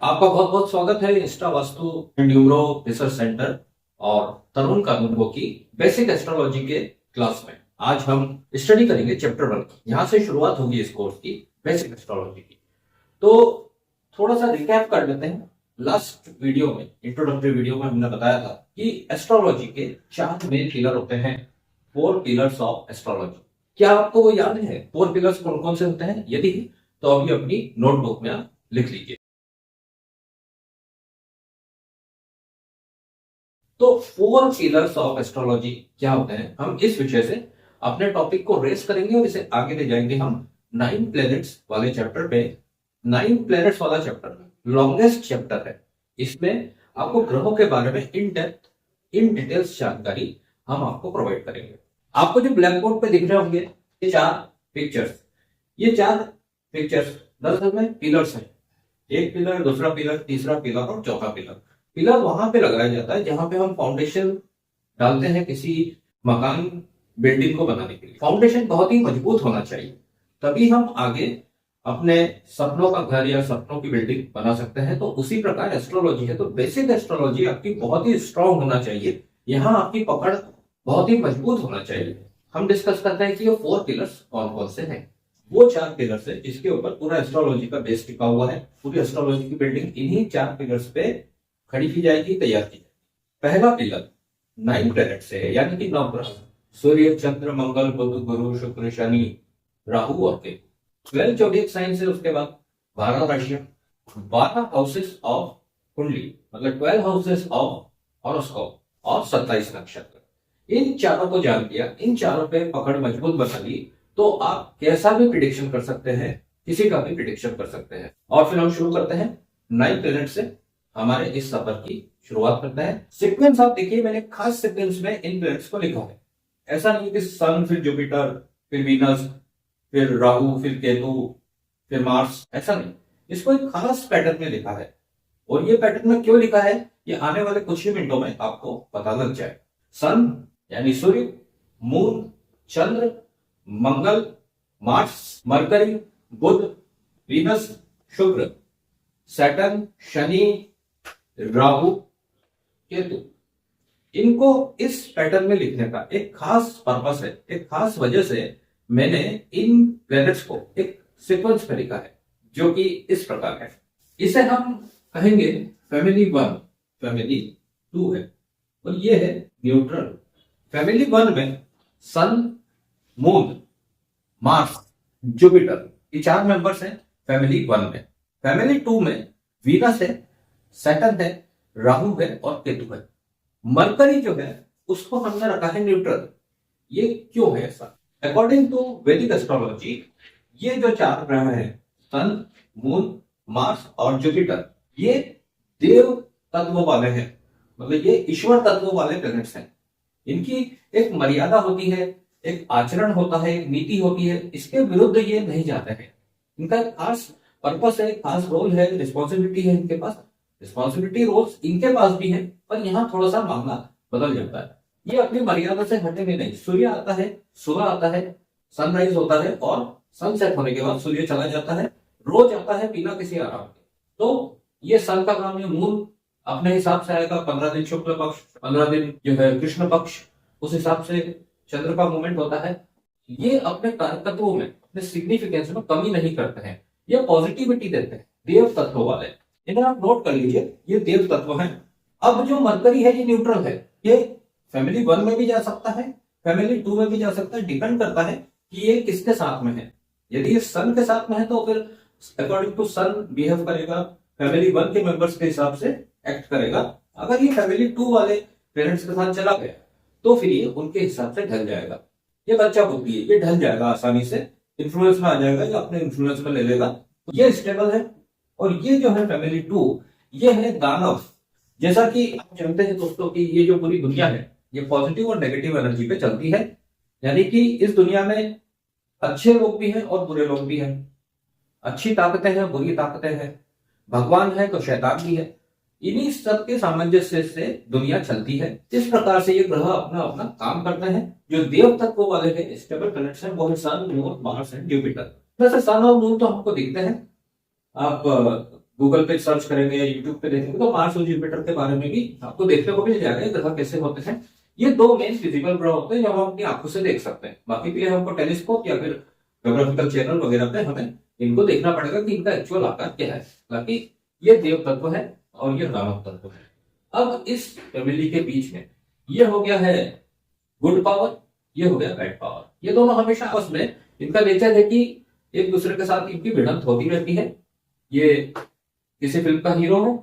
आपका बहुत बहुत स्वागत है Insta vastu numero research centre और तरुण कानूनगो की बेसिक एस्ट्रोलॉजी के क्लास में। आज हम स्टडी करेंगे चैप्टर 1 की। यहाँ से शुरुआत होगी इस कोर्स की बेसिक एस्ट्रोलॉजी की। तो थोड़ा सा रिकैप कर लेते हैं। लास्ट वीडियो में, इंट्रोडक्टरी वीडियो में हमने बताया था कि एस्ट्रोलॉजी के 4 मेन पिलर होते हैं, 4 पिलर्स ऑफ एस्ट्रोलॉजी। क्या आपको वो याद है 4 पिलर्स कौन कौन से होते हैं? यदि तो अभी अपनी नोटबुक में आप लिख लीजिए। तो 4 पिलर्स ऑफ एस्ट्रोलॉजी क्या होते हैं, हम इस विषय से अपने टॉपिक को रेस करेंगे और इसे आगे ले जाएंगे हम 9 प्लैनेट्स वाले चैप्टर पे। 9 प्लैनेट्स वाला चैप्टर लॉन्गेस्ट चैप्टर है। इसमें आपको ग्रहों के बारे में इन डेप्थ, इन डिटेल्स जानकारी हम आपको प्रोवाइड करेंगे। आपको जो ब्लैक बोर्ड पे दिख रहे होंगे ये 4 पिक्चर्स, ये 4 पिक्चर्स दरअसल में पिलर्स हैं। एक पिलर, दूसरा पिलर, तीसरा पिलर और चौथा पिलर। पिलर वहां पे लगाया जाता है जहां पे हम फाउंडेशन डालते हैं किसी मकान, बिल्डिंग को बनाने के लिए। फाउंडेशन बहुत ही मजबूत होना चाहिए, तभी हम आगे अपने सपनों का घर या सपनों की बिल्डिंग बना सकते हैं। तो उसी प्रकार एस्ट्रोलॉजी है, तो बेसिक एस्ट्रोलॉजी आपकी बहुत ही स्ट्रांग होना चाहिए। यहाँ आपकी पकड़ बहुत ही मजबूत होना चाहिए। हम डिस्कस करते हैं कि ये 4 पिलर्स कौन कौन से हैं। वो 4 पिलर्स है जिसके ऊपर पूरा एस्ट्रोलॉजी का बेस टिका हुआ है। पूरी एस्ट्रोलॉजी की बिल्डिंग इन्हीं 4 पिलर्स पे खड़ी की जाएगी, तैयार की जाएगी। पहला पिलर 9 प्लैनेट से है, यानी कि 9 ग्रह, सूर्य, चंद्र, मंगल, बुध, गुरु, शुक्र, शनि, राहु और केतु। 12 जोडिएक साइन से उसके बाद 12 राशियां, 12 हाउसेस ऑफ कुंडली, मतलब 12 हाउसेस ऑफ हॉरोस्कोप और 27 नक्षत्र। इन चारों को जान लिया, इन चारों पे पकड़ मजबूत बना ली, तो आप कैसा भी प्रिडिक्शन कर सकते हैं, किसी का भी प्रिडिक्शन कर सकते हैं। और फिर हम शुरू करते हैं 9 प्लैनेट से हमारे इस सफर की शुरुआत करते हैं। सीक्वेंस आप देखिए, मैंने खास सीक्वेंस में इन प्लैनेट्स को लिखा है। ऐसा नहीं कि सन फिर जुपिटर फिर वीनस फिर राहु फिर केतु फिर मार्स, ऐसा नहीं। इसको एक खास पैटर्न में लिखा है। और ये पैटर्न में क्यों लिखा है, ये आने वाले कुछ ही मिनटों में आपको पता लग जाए। सन यानी सूर्य, मून, चंद्र, मंगल, मार्स, मरकरी, बुध, वीनस, शुक्र, सैटर्न, शनि, राहु, केतु, इनको इस पैटर्न में लिखने का एक खास पर्पस है, एक खास वजह से मैंने इन प्लैनेट्स को एक सीक्वेंस में लिखा है, जो कि इस प्रकार है। इसे हम कहेंगे फैमिली 1, फैमिली 2 है, और ये है न्यूट्रल। फैमिली 1 में सन, मून, मार्स, जुपिटर, ये 4 मेंबर्स हैं फैमिली 1 में। फैमिली 2 में वीनस है, सैटर्न है, राहु है और केतु है। मरकरी जो है उसको हमने रखा है न्यूट्रल। ये क्यों है ऐसा? अकॉर्डिंग टू वैदिक एस्ट्रोलॉजी, ये जो 4 ग्रह हैं, सन, मून, मार्स और जुपिटर, ये देव तत्व वाले हैं, मतलब ये ईश्वर तत्व वाले प्लैनेट्स हैं। इनकी एक मर्यादा होती है, एक आचरण होता है, एक नीति होती है, इसके विरुद्ध ये नहीं जाते हैं। इनका खास पर्पस है, खास रोल है, रिस्पॉन्सिबिलिटी है इनके पास। रिस्पॉन्सिबिलिटी रोल्स इनके पास भी है, पर यहाँ थोड़ा सा मामला बदल जाता है। ये अपनी मर्यादा से हटेंगे नहीं। सूर्य आता है, सुबह आता है, सनराइज होता है और सनसेट होने के बाद सूर्य चला जाता है, रोज आता है बिना किसी आराम के। तो ये सन का काम है, मून अपने हिसाब से आएगा, 15 दिन शुक्ल पक्ष, 15 दिन जो है कृष्ण पक्ष, उस हिसाब से चंद्र का मूवमेंट होता है। ये अपने कारकत्वों में, अपने सिग्निफिकेंस में कमी नहीं करते हैं, ये पॉजिटिविटी देते हैं, देव तत्व वाले। इन्हें आप नोट कर लीजिए, ये देव तत्व है। अब जो मरकरी है ये न्यूट्रल है, ये फैमिली 1 में भी जा सकता है, फैमिली 2 में भी जा सकता है, डिपेंड करता है कि ये किसके साथ में है। यदि ये सन के साथ में है तो फिर अकॉर्डिंग टू सन बिहेव करेगा, फैमिली 1 के मेंबर्स के हिसाब से एक्ट करेगा। अगर ये फैमिली 2 वाले पेरेंट्स के साथ चला गया तो फिर ये उनके हिसाब से ढल जाएगा। ये बच्चा बुद्धि है, ये ढल जाएगा आसानी से, इन्फ्लुएंस में आ जाएगा या अपने इन्फ्लुएंस में ले लेगा। ये स्टेबल है। और ये जो है फैमिली 2, ये है दानव। जैसा कि आप जानते हैं दोस्तों कि ये जो पूरी दुनिया है ये पॉजिटिव और नेगेटिव एनर्जी पे चलती है, यानी कि इस दुनिया में अच्छे लोग भी हैं और बुरे लोग भी हैं, अच्छी ताकतें हैं, बुरी ताकतें हैं, भगवान है तो शैतान भी है। इन्हीं सब के सामंजस्य से दुनिया चलती है। इस प्रकार से ये ग्रह अपना अपना काम करते हैं। जो देव तत्व वाले हैं, स्टेबल प्लैनेट्स हैं, वो है सन, मून, मार्स एंड जुपिटर। वैसे सन और मून तो हमको दिखते हैं, आप गूगल पे सर्च करेंगे या यूट्यूब पे देखेंगे तो मार्स और जुपिटर के बारे में भी आपको देखने को मिल जाएगा ग्रह कैसे होते हैं। ये दो मेन फिजिकल ग्रह होते हैं जो हम अपनी आंखों से देख सकते हैं। बाकी के लिए हमको टेलीस्कोप या फिर ज्योग्राफिकल चैनल वगैरह पे हमें इनको देखना पड़ेगा कि इनका एक्चुअल आकार क्या है। बाकी ये देव तत्व है और ये दानव तत्व है। अब इस फैमिली के बीच में ये हो गया है गुड पावर, ये हो गया बैड पावर। ये दोनों हमेशा आपस में, इनका नेचर है कि एक दूसरे के साथ इनकी भिड़ंत होती रहती है। ये किसी फिल्म का हीरो है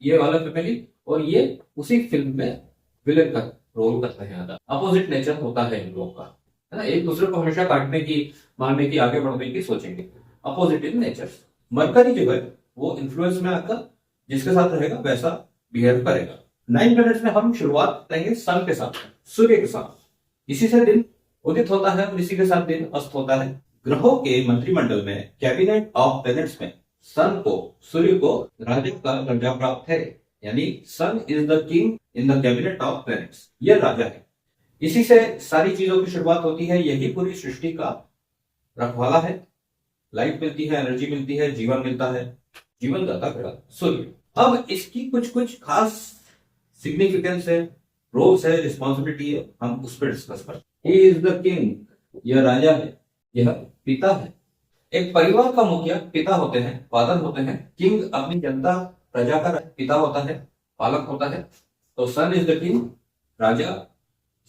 ये वाला फैमिली, और ये उसी फिल्म में विलेन का रोल करते हैं। अपोजिट नेचर होता है इन लोगों का, है ना। एक दूसरे को हमेशा काटने की, मारने की, आगे बढ़ने की सोचेंगे। Opposite in nature. मरकरी जो है वो इन्फ्लुएंस में आकर जिसके साथ रहेगा वैसा बिहेव करेगा। 9 प्लैनेट्स में हम शुरुआत करेंगे सन के साथ, सूर्य के साथ। इसी से दिन उदित होता है और इसी के साथ दिन अस्त होता है। ग्रहों के मंत्रिमंडल में कैबिनेट ऑफ प्लैनेट्स में सन को, सूर्य को राजा का दर्जा प्राप्त है, यानी sun is the king in the cabinet of planets. यह राजा है, इसी से सारी चीजों की शुरुआत होती है। यही पूरी सृष्टि का रखवाला है। लाइफ मिलती है, एनर्जी मिलती है, जीवन मिलता है, जीवन दाता ग्रह सूर्य। अब इसकी कुछ कुछ खास सिग्निफिकेंस है, रोल्स है, रिस्पॉन्सिबिलिटी है, हम उस पर डिस्कस करते हैं। ही इज द किंग, यह राजा है, यह पिता है। एक परिवार का मुखिया पिता होते हैं, फादर होते हैं। किंग अपनी जनता, प्रजा का पिता होता है, पालक होता है। तो सन इज द किंग, राजा,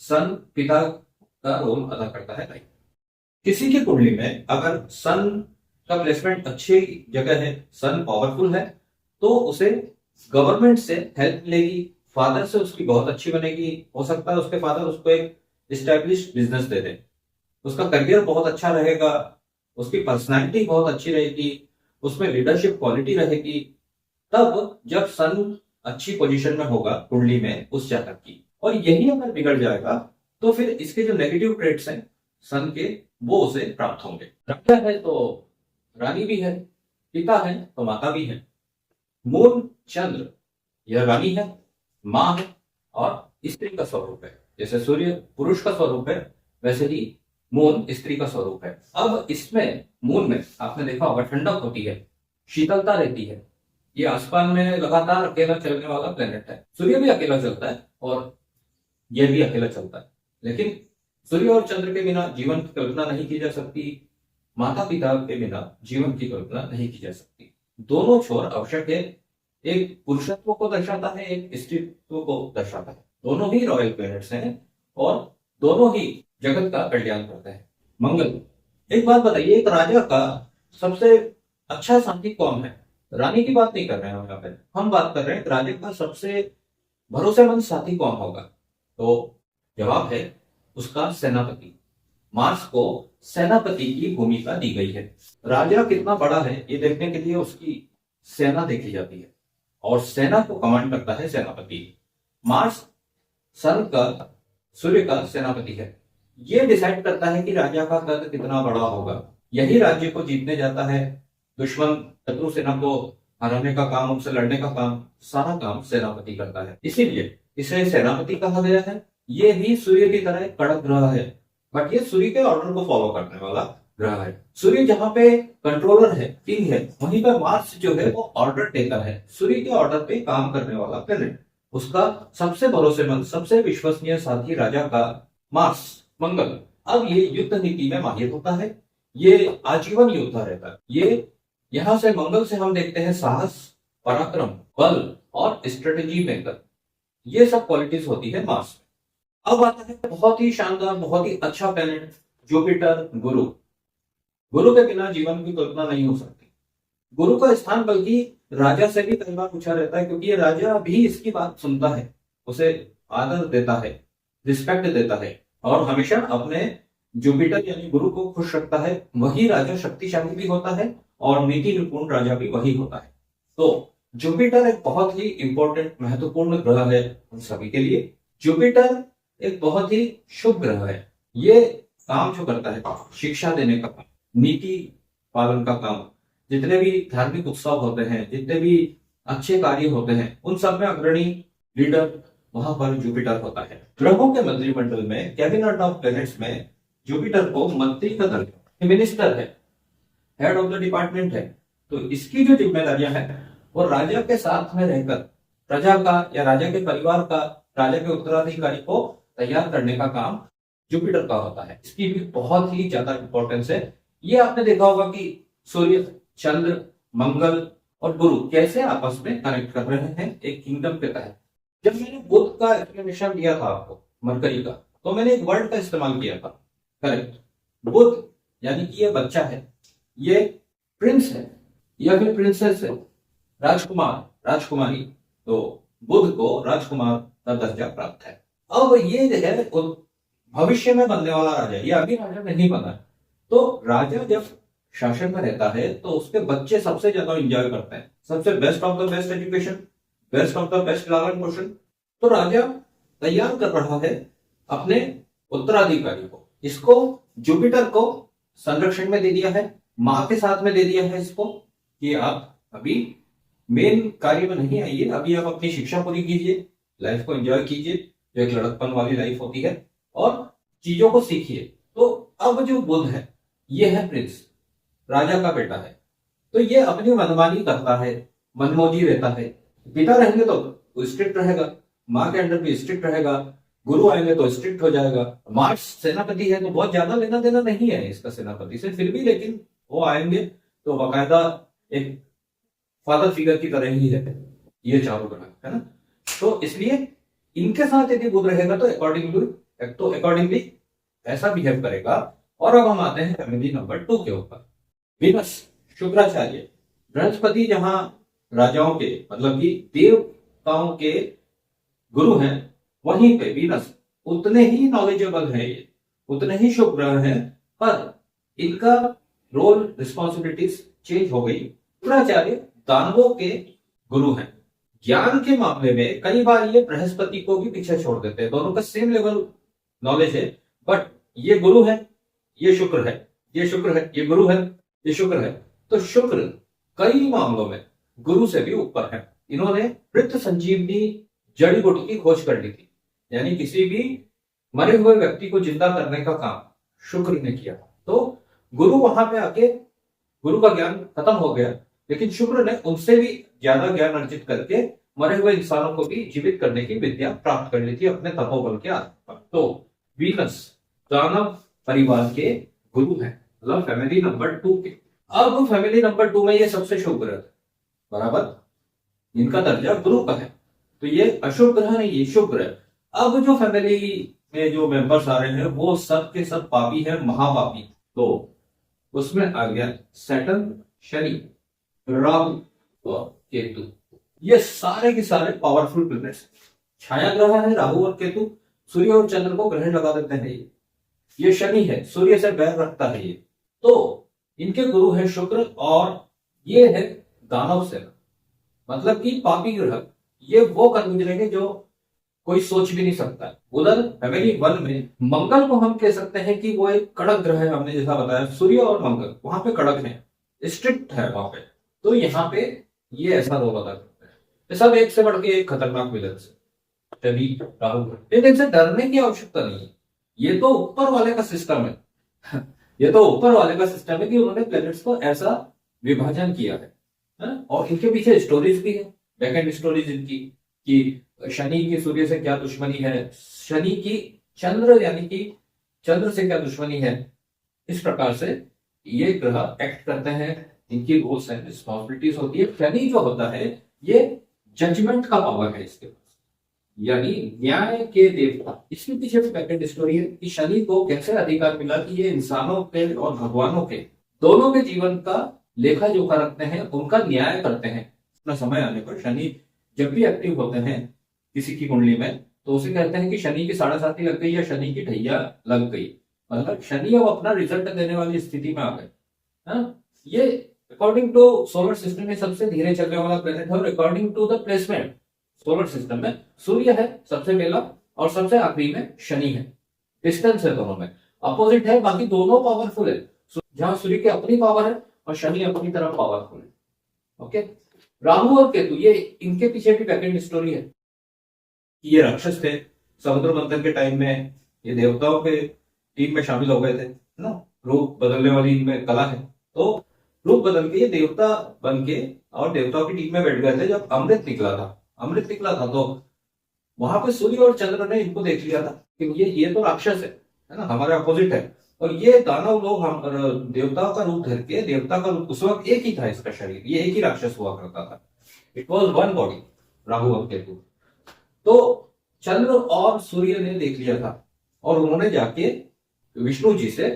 सन पिता का रोल अदा करता है। किसी की कुंडली में अगर सन का प्लेसमेंट अच्छी जगह है, सन पावरफुल है, तो उसे गवर्नमेंट से हेल्प मिलेगी, फादर से उसकी बहुत अच्छी बनेगी। हो सकता है उसके फादर उसको एक एस्टेब्लिश बिजनेस दे दे, उसका करियर बहुत अच्छा रहेगा, उसकी पर्सनालिटी बहुत अच्छी रहेगी, उसमें लीडरशिप क्वालिटी रहेगी। तब जब सन अच्छी पोजीशन में होगा कुंडली में उस जातक की, और यही अगर बिगड़ जाएगा तो फिर इसके जो नेगेटिव ट्रेट्स हैं सन के, वो उसे प्राप्त होंगे। राजा है तो रानी भी है, पिता है तो माता भी है। मून, चंद्र, यह रानी है, माँ है और स्त्री का स्वरूप है। जैसे सूर्य पुरुष का स्वरूप है, वैसे ही मून स्त्री का स्वरूप है। अब इसमें मून में आपने देखा होगा ठंडक होती है, शीतलता रहती है। ये आसमान में लगातार अकेला चलने वाला प्लेनेट है। सूर्य भी अकेला चलता है और यह भी अकेला चलता है, लेकिन सूर्य और चंद्र के बिना जीवन की कल्पना नहीं की जा सकती, माता पिता के बिना जीवन की कल्पना नहीं की जा सकती। दोनों छोर आवश्यक है। एक पुरुषत्व को दर्शाता है, एक स्त्रीत्व को दर्शाता है। दोनों ही रॉयल प्लैनेट्स हैं और दोनों ही जगत का कल्याण करते हैं। मंगल, एक बात बताइए, एक राजा का सबसे अच्छा साथी कौन है? रानी की बात नहीं कर रहे हैं हम यहाँ पे, हम बात कर रहे हैं राजा का सबसे भरोसेमंद साथी कौन होगा। तो जवाब है उसका सेनापति। मार्स को सेनापति की भूमिका दी गई है। राजा कितना बड़ा है ये देखने के लिए उसकी सेना देखी जाती है, और सेना को कमांड करता है सेनापति। मार्स सन का, सूर्य का सेनापति है। ये डिसाइड करता है कि राजा का कद कितना बड़ा होगा। यही राज्य को जीतने जाता है, दुश्मन शत्रु सेना को हराने का काम, उनसे लड़ने का काम, सारा काम सेनापति करता है। इसीलिए इसे सेनापति कहा गया है। ये भी सूर्य की तरह कड़क ग्रह है, बट ये सूर्य के ऑर्डर को फॉलो करने वाला ग्रह है। सूर्य जहां पे कंट्रोलर है, किंग है, वहीं पर मार्स जो है वो ऑर्डर टेकर है, सूर्य के ऑर्डर पे काम करने वाला प्लेनेट। उसका सबसे भरोसेमंद, सबसे विश्वसनीय साथी राजा का मार्स, मंगल। अब ये युद्ध नीति में माहिर होता है, ये आजीवन योद्धा रहता है। ये यहां से मंगल से हम देखते हैं साहस, पराक्रम, बल और स्ट्रेटेजी मेकर। ये सब क्वालिटीज होती है मार्स में। अब आता है बहुत ही शानदार, बहुत ही अच्छा प्लेनेट जुपिटर, गुरु। गुरु के बिना जीवन की कल्पना नहीं हो सकती। गुरु का स्थान बल्कि राजा से भी कई बार पूछा रहता है, क्योंकि ये राजा भी इसकी बात सुनता है, उसे आदर देता है, रिस्पेक्ट देता है, और हमेशा अपने जुपिटर यानी गुरु को खुश रखता है। वही राजा शक्तिशाली भी होता है और नीति निपुण राजा भी वही होता है। तो जुपिटर एक बहुत ही इंपॉर्टेंट, महत्वपूर्ण ग्रह है हम सभी के लिए। जुपिटर एक बहुत ही शुभ ग्रह है। ये काम जो करता है, शिक्षा देने का काम, नीति पालन का काम, जितने भी धार्मिक उत्सव होते हैं, जितने भी अच्छे कार्य होते हैं, उन सब में अग्रणी लीडर वहां पर जुपिटर होता है। ग्रहों के मंत्रिमंडल में, कैबिनेट ऑफ प्लैनेट्स में जुपिटर को मंत्री का दर्जा, मिनिस्टर है, हेड ऑफ द डिपार्टमेंट है। तो इसकी जो जिम्मेदारियां हैं वो राजा के साथ में रहकर प्रजा का या राजा के परिवार का, राजा के उत्तराधिकारी को तैयार करने का काम जुपिटर का होता है। इसकी भी बहुत ही ज्यादा इंपॉर्टेंस है। ये आपने देखा होगा कि सूर्य, चंद्र, मंगल और गुरु कैसे आपस में कनेक्ट कर रहे हैं एक किंगडम के तहत। जब मैंने बुध का एक्सप्लेनेशन दिया था आपको, मरकरी का, तो मैंने एक वर्ड का इस्तेमाल किया था, करेक्ट। बुध यानी कि ये बच्चा है, ये प्रिंस है या फिर प्रिंसेस है, राजकुमार, राजकुमारी। तो बुध को राजकुमार का दर्जा प्राप्त है। अब ये जो है भविष्य में बनने वाला राजा, ये अभी राजा नहीं बना है। तो राजा जब शासन में रहता है तो उसके बच्चे सबसे ज्यादा एंजॉय करते हैं, सबसे best of the best education, best of the best लालन पोषण। तो राजा तैयार कर रहा है अपने उत्तराधिकारी को। इसको जुपिटर को संरक्षण में दे दिया है, माँ के साथ में दे दिया है इसको कि आप अभी मेन कार्य में नहीं आइए, अभी आप अपनी शिक्षा पूरी कीजिए, लाइफ को एंजॉय कीजिए, जो एक लड़कपन वाली लाइफ होती है, और चीजों को सीखिए। तो अब जो बुध है ये है प्रिंस, राजा का बेटा है, तो ये अपनी मनमानी करता है, मनमौजी रहता है। पिता रहेंगे तो स्ट्रिक्ट रहेगा, माँ के अंडर भी स्ट्रिक्ट रहेगा, गुरु आएंगे तो स्ट्रिक्ट हो जाएगा। मार्स सेनापति है तो बहुत ज्यादा लेना देना नहीं है इसका सेनापति से, फिर भी लेकिन वो आएंगे तो बाकायदा एक फादर फिगर की तरह ही है ये चारों ग्रह, है ना। तो इसलिए इनके साथ यदि बुध रहेगा तो अकॉर्डिंगली ऐसा बिहेव करेगा। और अब हम आते हैं फैमिली नंबर 2 के ऊपर। वीनस, शुक्राचार्य, बृहस्पति जहां राजाओं के मतलब कि देवताओं के गुरु हैं, वहीं पे वीनस उतने ही नॉलेजेबल है, ये उतने ही शुभ ग्रह हैं, पर इनका रोल रिस्पॉन्सिबिलिटीज चेंज हो गई। शुक्राचार्य दानवों के गुरु हैं। ज्ञान के मामले में कई बार ये बृहस्पति को भी पीछे छोड़ देते हैं, दोनों का सेम लेवल नॉलेज है, बट ये गुरु है, ये शुक्र है, ये शुक्र है, ये गुरु है, ये शुक्र है। तो शुक्र कई मामलों में गुरु से भी ऊपर है। इन्होंने मृत संजीवनी जड़ी बूटी की खोज कर ली थी, यानी किसी भी मरे हुए व्यक्ति को जिंदा करने का काम शुक्र ने किया। तो गुरु वहां पे आके, गुरु का ज्ञान खत्म हो गया, लेकिन शुक्र ने उनसे भी ज्यादा ज्ञान अर्जित करके मरे हुए इंसानों को भी जीवित करने की विद्या प्राप्त कर ली थी अपने तपोबल के आधार पर। तो वीनस दानव परिवार के गुरु हैं, मतलब फैमिली नंबर 2 के। अब फैमिली नंबर 2 में ये सबसे शुभ ग्रह बराबर, इनका दर्जा गुरु का है, तो ये अशुभ ग्रह नहीं, ये शुभ ग्रह। अब जो फैमिली में जो मेंबर्स आ रहे हैं वो सब के सब पापी है, महापापी। तो उसमें आ गया सैटर्न, शनि, राहु और केतु। ये सारे के सारे पावरफुल प्लैनेट्स। छाया ग्रह है राहु और केतु, सूर्य और चंद्र को ग्रहण लगा देते हैं। ये शनि है, सूर्य से बैर रखता है ये। तो इनके गुरु है शुक्र, और ये है दानव सेना, मतलब कि पापी ग्रह। ये वो कर्म गुजरेंगे जो कोई सोच भी नहीं सकता है। उधर फैमिली 1 में मंगल को हम कह सकते हैं कि वो एक कड़क ग्रह है, हमने जैसा बताया सूर्य और मंगल वहां पे कड़क है, स्ट्रिक्ट है वहां पे। तो यहाँ पे ये ऐसा रोल अदा करते हैं। ये सब एक से बढ़ के एक खतरनाक विलन से, शनि, राहु। लेकिन इनसे डरने की आवश्यकता नहीं है, ये तो ऊपर वाले का सिस्टम है। ये तो ऊपर वाले का सिस्टम है कि उन्होंने प्लैनेट्स को ऐसा विभाजन किया है। और इनके पीछे स्टोरीज भी है, बैकएंड स्टोरीज इनकी, कि शनि की सूर्य से क्या दुश्मनी है, शनि की चंद्र यानी कि चंद्र से क्या दुश्मनी है। इस प्रकार से ये ग्रह एक्ट करते हैं, इनकी रोल्स एंड रिस्पॉन्सिबिलिटीज होती है। शनि जो होता है ये जजमेंट का पावर है इसके पास, यानी न्याय के देवता। इसके पीछे भी बैकएंड स्टोरी है कि शनि को कैसे अधिकार मिला कि ये इंसानों के और भगवानों के दोनों के जीवन का लेखा जोखा रखते हैं, उनका न्याय करते हैं। अपना समय आने पर शनि जब भी एक्टिव होते हैं किसी की कुंडली में, तो उसे कहते हैं कि शनि की 7.5 लग गई या शनि की ढैया लग गई, मतलब शनि अब अपना रिजल्ट देने वाली स्थिति में आ गए। ये अकॉर्डिंग टू सोलर सिस्टम में सबसे धीरे चलने वाला प्लेनेट है, और according to the placement solar system में सूर्य है सबसे पहला और सबसे आखिरी में शनि है। डिस्टेंस है दोनों में, अपोजिट है, बाकी दोनों पावरफुल है। जहां सूर्य की अपनी पावर है और शनि अपनी तरफ पावरफुल है। ओके, राहु और केतु ये इनके पीछे भी बैकएंड स्टोरी है। ये राक्षस थे, समुद्र मंथन के टाइम में ये देवताओं के टीम में शामिल हो गए थे ना, रूप बदलने वाली इनमें कला है। तो रूप बदल के ये देवता बन के और देवताओं की टीम में बैठ गए थे। जब अमृत निकला था, तो वहां पे सूर्य और चंद्र ने इनको देख लिया था कि ये तो राक्षस है ना, हमारे अपोजिट है। और ये दानव लोग हम देवताओं का रूप धर के, देवता का रूप, उस वक्त एक ही था इसका शरीर, ये एक ही राक्षस हुआ करता था। It was one body, Rahu और केतु। तो चंद्र और सूर्य ने देख लिया था और उन्होंने जाके विष्णु जी से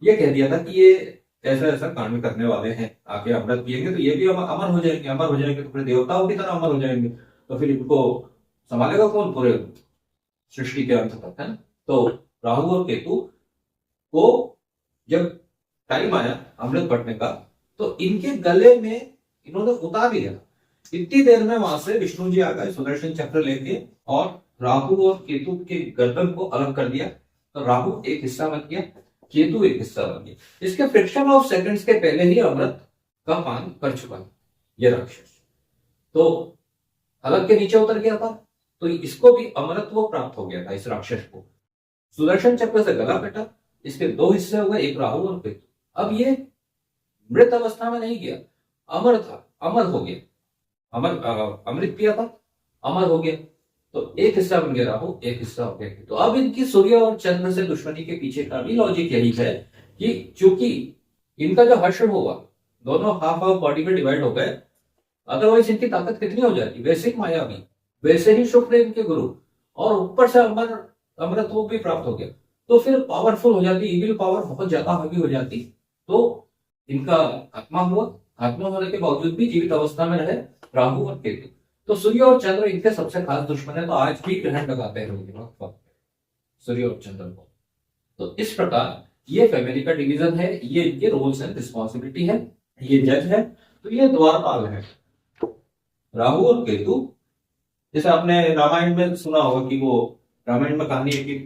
ये कह दिया था कि ये ऐसा ऐसा कांड करने वाले हैं, आके अमृत पिएंगे तो ये भी अमर हो जाएंगे, तो फिर देवताओं की तरह अमर हो जाएंगे, तो फिर इनको संभालेगा कौन पूरे सृष्टि के अंत तक, है ना। तो राहु और केतु को जब टाइम आया अमृत बंटने का, तो इनके गले में इन्होंने उतार लिया। इतनी देर में वहां से विष्णु जी आ गए सुदर्शन चक्र लेके और राहु और केतु के गर्दन को अलग कर दिया। तो राहु एक हिस्सा बन गया, केतु एक हिस्सा बन गया। इसके फ्रैक्शन ऑफ सेकंड्स के पहले ही अमृत का पान कर चुका ये राक्षस, तो अलग के नीचे उतर गया था। तो इसको भी अमरत्व प्राप्त हो गया था, इस राक्षस को। सुदर्शन चक्र से गला कटा, इसके दो हिस्से हो गए, एक राहु और केतु। अब ये मृत अवस्था में नहीं गया, अमर था, अमर हो गया, अमृत पिया था, अमर हो गया। तो एक हिस्सा बन गया राहु, एक हिस्सा हो गया केतु। तो अब इनकी सूर्य और चंद्र से दुश्मनी के पीछे का भी लॉजिक यही है कि चूंकि इनका जो हर्ष हुआ, दोनों हाफ हाफ बॉडी में डिवाइड हो गए, अदरवाइज इनकी ताकत कितनी हो जाती, वैसे ही माया भी, वैसे ही शुक्र इनके गुरु, और ऊपर से अमृत भी प्राप्त हो गया, तो फिर पावरफुल हो जाती, इविल पावर बहुत ज्यादा हावी हो जाती। तो इनका आत्मा हुआ, आत्मा होने के बावजूद भी जीवित अवस्था में रहे राहु और केतु। तो सूर्य और चंद्र इनके सबसे खास दुश्मन है। तो आज भी ग्रहण लगाते हैं लोग सूर्य और चंद्र को। तो इस प्रकार ये फैमिली का डिवीजन है, ये इनके रोल्स एंड रिस्पॉन्सिबिलिटी है। ये जज है, तो ये द्वारपाल है। राहु और केतु, जैसे आपने रामायण में सुना होगा कि वो रामायण में कहानी है कि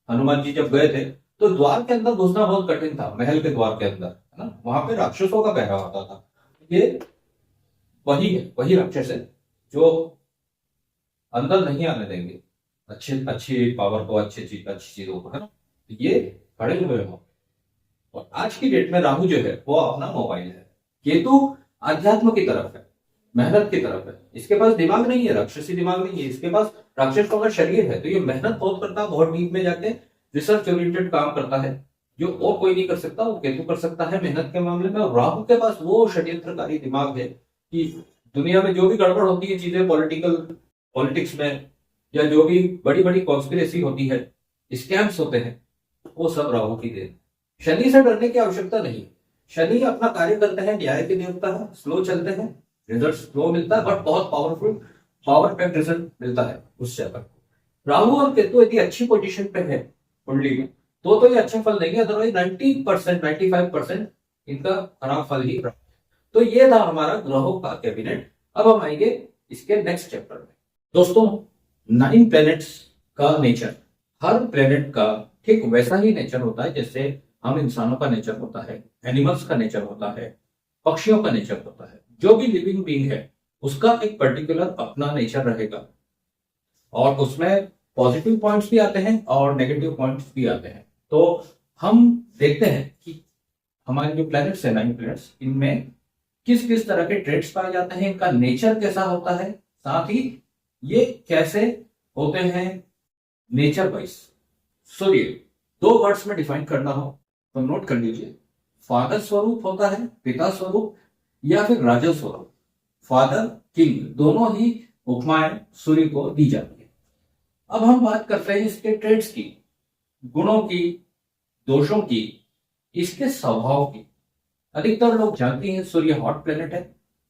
हनुमान जी जब गए थे तो द्वार के अंदर घुसना बहुत कठिन था, महल के द्वार के अंदर, है ना, वहां पे राक्षसों का पहरा होता था। ये वही है, वही राक्षस है जो अंदर नहीं आने देंगे अच्छी पावर को, अच्छी चीजों को, है ना। ये खड़े हुए हो। और आज की डेट में राहु जो है वो अपना मोबाइल है, केतु अध्यात्म की तरफ है, मेहनत की तरफ है। इसके पास दिमाग नहीं है, राक्षसी दिमाग नहीं है, इसके पास राक्षस का शरीर है। तो ये मेहनत बहुत करता है, बहुत डीप में जाके रिसर्च ओरिएंटेड काम करता है, जो और कोई नहीं कर सकता, वो केतु कर सकता है मेहनत के मामले में। और राहु के पास वो षड्यंत्रकारी दिमाग है कि दुनिया में जो भी गड़बड़ होती है चीजें, पॉलिटिक्स में, या जो भी बड़ी बड़ी कॉन्स्पिरेसी होती है, स्कैम्स होते हैं, वो सब राहु की देन। शनि से डरने की आवश्यकता नहीं, शनि अपना कार्य करते हैं, न्याय के देवता है, स्लो चलते हैं, रिजल्ट स्लो मिलता है, बट बहुत पावरफुल, पावर पैक्ड रिजल्ट मिलता है उससे। अगर राहु और केतु यदि अच्छी पोजीशन पे है कुंडली में, तो ये अच्छे फल देंगे, अदरवाइज 90% 95% इनका खराब फल ही प्राप्त। तो ये था हमारा ग्रहों का कैबिनेट। अब हम आएंगे इसके नेक्स्ट चैप्टर में। दोस्तों, 9 प्लैनेट्स का नेचर, हर प्लैनेट का ठीक वैसा ही नेचर होता है जैसे हम इंसानों का नेचर होता है, एनिमल्स का नेचर होता है, पक्षियों का नेचर होता है। जो भी लिविंग बीइंग है उसका एक पर्टिकुलर अपना नेचर रहेगा, और उसमें पॉजिटिव पॉइंट्स भी आते हैं और नेगेटिव पॉइंट्स भी आते हैं। तो हम देखते हैं कि हमारे जो प्लैनेट्स है, 9 प्लैनेट्स, इनमें किस किस तरह के ट्रेड्स पाए जाते हैं, इनका नेचर कैसा होता है, साथ ही ये कैसे होते हैं नेचर वाइज। सूर्य 2 वर्ड्स में डिफाइन करना हो तो नोट कर लीजिए, फादर स्वरूप होता है, पिता स्वरूप, या फिर राजा स्वरूप। फादर, किंग, दोनों ही उपमाएं सूर्य को दी जाती है। अब हम बात करते हैं इसके ट्रेड्स की, गुणों की, दोषों की, इसके स्वभाव की। अधिकतर लोग जानते हैं सूर्य हॉट प्लेनेट है।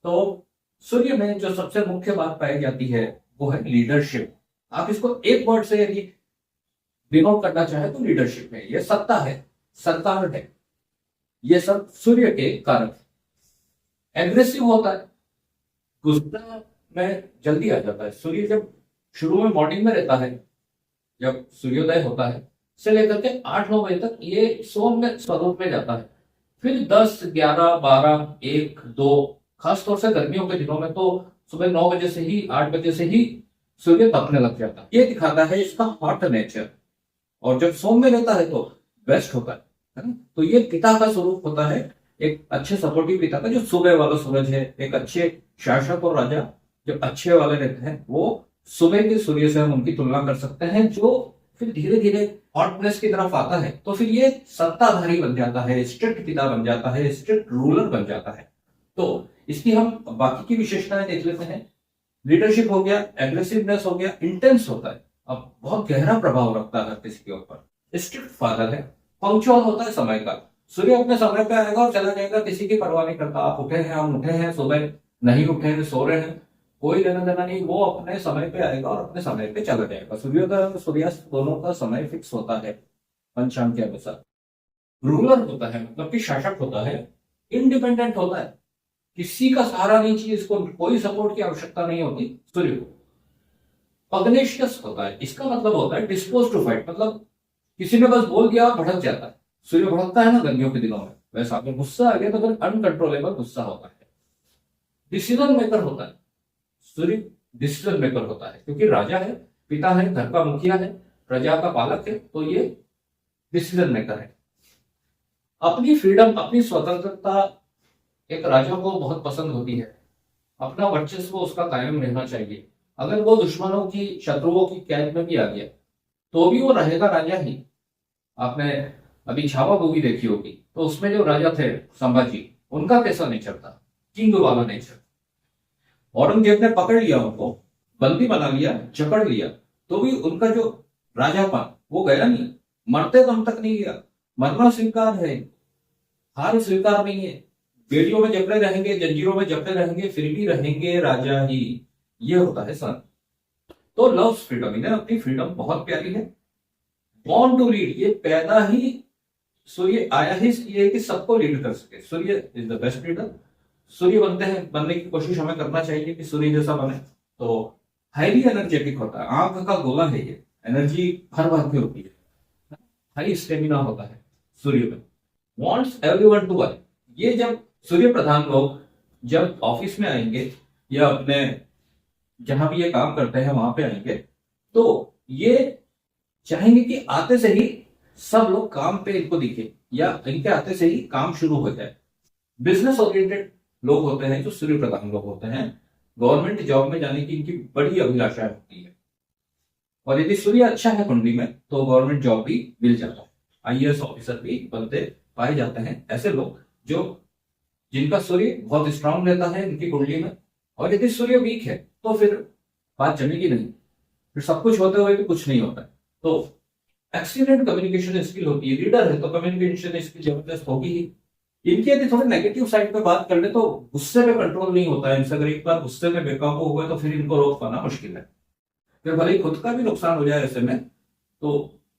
तो सूर्य में जो सबसे मुख्य बात पाई जाती है वो है लीडरशिप। आप इसको एक वर्ड से यदि डिनोट करना चाहे तो लीडरशिप है, ये सत्ता है, सरकार है, ये सब सूर्य के कारण। एग्रेसिव होता है, गुस्सा में जल्दी आ जाता है। सूर्य जब शुरू में मॉर्निंग में रहता है, जब सूर्योदय होता है से लेकर के 8-9 बजे तक ये सौम्य स्वरूप में जाता है। फिर 10, 11, 12, 1, 2, खासतौर से गर्मियों के दिनों में तो सुबह 9 बजे से ही, 8 बजे से ही सूर्य तपने लग जाता है। ये दिखाता है इसका हॉट नेचर। और जब सौम्य रहता है तो बेस्ट होता है ना। तो ये पिता का स्वरूप होता है एक अच्छे सपोर्टिव पिता का जो सुबह वाला सूरज है, एक अच्छे शासक और राजा जो अच्छे वाले रहते हैं, वो सुबह के सूर्य से हम उनकी तुलना कर सकते हैं, जो फिर धीरे धीरे हॉटनेस की तरफ आता है तो फिर ये सत्ताधारी बन जाता है, स्ट्रिक्ट पिता बन जाता है, स्ट्रिक्ट रूलर बन जाता है। तो इसकी हम बाकी की विशेषताएं देख लेते हैं। लीडरशिप हो गया, एग्रेसिवनेस हो गया, इंटेंस होता है, अब बहुत गहरा प्रभाव रखता है किसी के ऊपर। स्ट्रिक्ट फादर है, पंक्चुअल होता है समय का, सूर्य अपने समय पे आएगा और चला जाएगा, किसी की परवाह नहीं करता। आप उठे हैं, हम उठे हैं, सुबह नहीं उठे हैं, सो रहे हैं, कोई लेना देना नहीं, वो अपने समय पे आएगा और अपने समय पे चला जाएगा। सूर्योदय और सूर्यास्त दोनों का समय फिक्स होता है पंचांग के अनुसार। रूलर होता है मतलब कि शासक होता है, इंडिपेंडेंट होता है, किसी का सहारा नहीं चाहिए, इसको कोई सपोर्ट की आवश्यकता नहीं होती सूर्य को। पग्नेशियस होता है, इसका मतलब होता है डिस्पोज टू फाइट, मतलब किसी ने बस बोल दिया भड़क जाता है। सूर्य भड़कता है ना गर्मियों के दिनों में, वैसा आपको गुस्सा आ गया तो फिर अनकंट्रोलेबल गुस्सा होता है। डिसीजन मेकर होता है सूर्य, डिसीजन मेकर होता है क्योंकि राजा है, पिता है, घर का मुखिया है, प्रजा का पालक है, तो ये डिसीजन मेकर है। अपनी फ्रीडम, अपनी स्वतंत्रता एक राजा को बहुत पसंद होती है, अपना वर्चस्व उसका कायम रहना चाहिए। अगर वो दुश्मनों की, शत्रुओं की कैद में भी आ गया तो भी वो रहेगा राजा ही। आपने अभी छावा मूवी देखी होगी, तो उसमें जो राजा थे संभाजी, उनका कैसा नेचर था, किंग वाला नेचर। औरंगजेब ने पकड़ लिया उनको, बंदी बना लिया, जकड़ लिया, तो भी उनका जो राजापन वो गया नहीं, मरते दम तक नहीं गया। मरना स्वीकार है, हार स्वीकार नहीं है। बेड़ियों में जकड़े रहेंगे, जंजीरों में जकड़े रहेंगे, फिर भी रहेंगे राजा ही। ये होता है सन। तो लव फ्रीडम, इन्हें अपनी फ्रीडम बहुत प्यारी है। बॉर्न टू लीड, ये पैदा ही सूर्य आया ही इसलिए कि सबको लीड कर सके। सूर्य इज द बेस्ट लीडर। सूर्य बनते हैं, बनने की कोशिश हमें करना चाहिए कि सूर्य जैसा बने। तो हाईली एनर्जेटिक होता है, आंख का गोला है ये, एनर्जी भर भर के होती है, हाई स्टेमिना होता है सूर्य में। वॉन्ट्स एवरीवन टू वर्क, ये जब सूर्य प्रधान लोग जब ऑफिस में आएंगे या अपने जहां भी ये काम करते हैं वहां पे आएंगे, तो ये चाहेंगे कि आते से ही सब लोग काम पे इनको दिखे या इनके आते से ही काम शुरू हो जाए। बिजनेस ओरिएंटेड लोग होते हैं जो सूर्य प्रधान लोग होते हैं, गवर्नमेंट जॉब में जाने की इनकी बड़ी अभिलाषा होती है, और यदि सूर्य अच्छा है कुंडली में तो गवर्नमेंट जॉब भी मिल जाता है, आईएएस ऑफिसर भी बनते पाए जाते हैं ऐसे लोग जो जिनका सूर्य बहुत स्ट्रांग रहता है इनकी कुंडली में। और यदि सूर्य वीक है तो फिर बात जमेगी नहीं, फिर सब कुछ होते हुए भी कुछ नहीं होता है। तो एक्सीलेंट कम्युनिकेशन स्किल होती है, लीडर है तो कम्युनिकेशन स्किल जबरदस्त होगी ही। इनकी यदि थोड़ी नेगेटिव साइड पे बात कर ले तो गुस्से पे कंट्रोल नहीं होता है इनसे। अगर एक बार गुस्से में बेकाबू हो गए तो फिर इनको रोक पाना मुश्किल है, फिर भले ही खुद का भी नुकसान हो जाए ऐसे में तो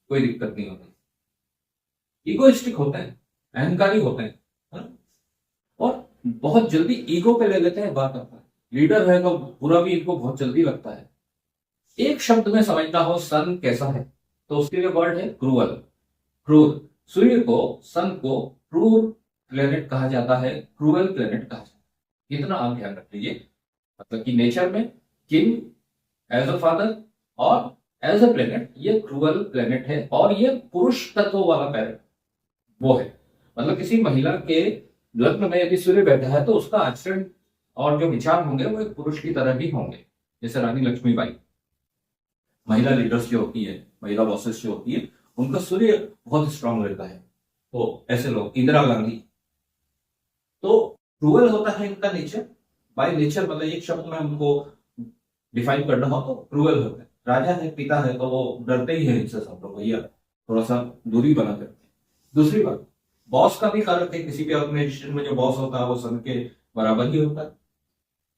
कोई दिक्कत नहीं होती। इगोइस्टिक होते हैं, अहंकारी होते हैं, है ना? और बहुत जल्दी ईगो पे ले लेते हैं बात आता है। लीडर है तो बुरा भी इनको बहुत जल्दी लगता है। एक शब्द में समझना हो सन कैसा है तो उसके लिए वर्ड है क्रूअल। क्रूर, सूर्य को, सन को क्रूर प्लेनेट कहा जाता है, क्रूअल प्लेनेट कहा जाता है। इतना आप ध्यान रख लीजिए, मतलब कि नेचर में किंग एज अ फादर और एज अ प्लेनेट ये क्रूअल प्लेनेट है। और ये पुरुष तत्व वाला प्लेनेट वो है, मतलब किसी महिला के लग्न में यदि सूर्य बैठा है तो उसका आचरण और जो विचार होंगे वो एक पुरुष की तरह ही होंगे। जैसे रानी लक्ष्मीबाई, महिला लीडर्स जो होती है, महिला बॉसेस जो होती है, उनका सूर्य बहुत स्ट्रांग रहता है। तो ऐसे लोग, इंदिरा गांधी, तो क्रूअल होता है इनका नेचर। बाय नेचर मतलब एक शब्द में हमको डिफाइन करना हो तो क्रूअल होता है। राजा है, पिता है, तो वो डरते ही है इनसे सब लोग, भैया थोड़ा सा दूरी बना करते हैं। दूसरी बात, बॉस का भी कारक है, किसी भी ऑर्गेनाइजेशन में जो बॉस होता है वो सन के बराबर ही होता है।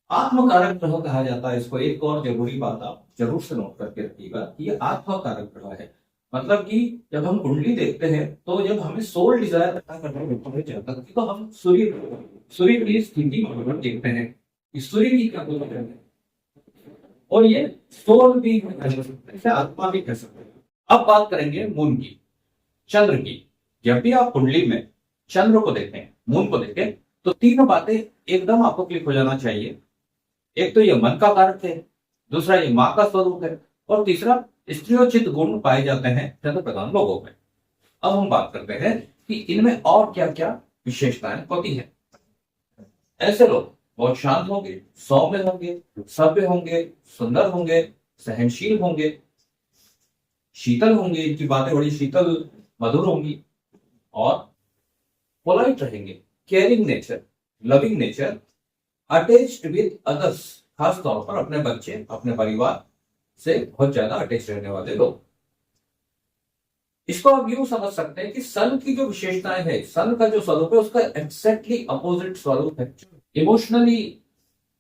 आत्मकारक ग्रह कहा जाता है इसको। एक और जरूरी बात आप जरूर से नोट करके रखिएगा कि ये आत्मकारक ग्रह है, मतलब कि जब हम कुंडली देखते हैं तो जब हमें सोल डिजायर पता करना चाहता है तो हम सूर्य की स्थिति देखते हैं कि सूर्य की क्या है, और ये सोल भी इसे आत्मा भी कह सकते हैं। अब बात करेंगे मून की, चंद्र की। जब भी आप कुंडली में चंद्र को देखें, मून को देखें, तो तीनों बातें एकदम आपको क्लिक हो जाना चाहिए। एक तो ये मन का कारक है, दूसरा ये माँ का स्वरूप है, और तीसरा स्त्रियोचित गुण पाए जाते हैं चंद्र प्रधान लोगों में। अब हम बात करते हैं कि इनमें और क्या क्या विशेषताएं होती हैं। ऐसे लोग बहुत शांत होंगे, सौम्य होंगे, सभ्य होंगे, सुंदर होंगे, सहनशील होंगे, शीतल होंगे, इनकी बातें बड़ी शीतल मधुर होंगी, और पोलाइट रहेंगे, caring nature, loving nature, attached with others, खास तौर पर अपने बच्चे, अपने परिवार से बहुत ज्यादा अटैच रहने वाले लोग। इसको आप यूं समझ सकते हैं कि सन की जो विशेषताएं है, सन का जो स्वरूप है उसका एग्जैक्टली अपोजिट स्वरूप है। इमोशनली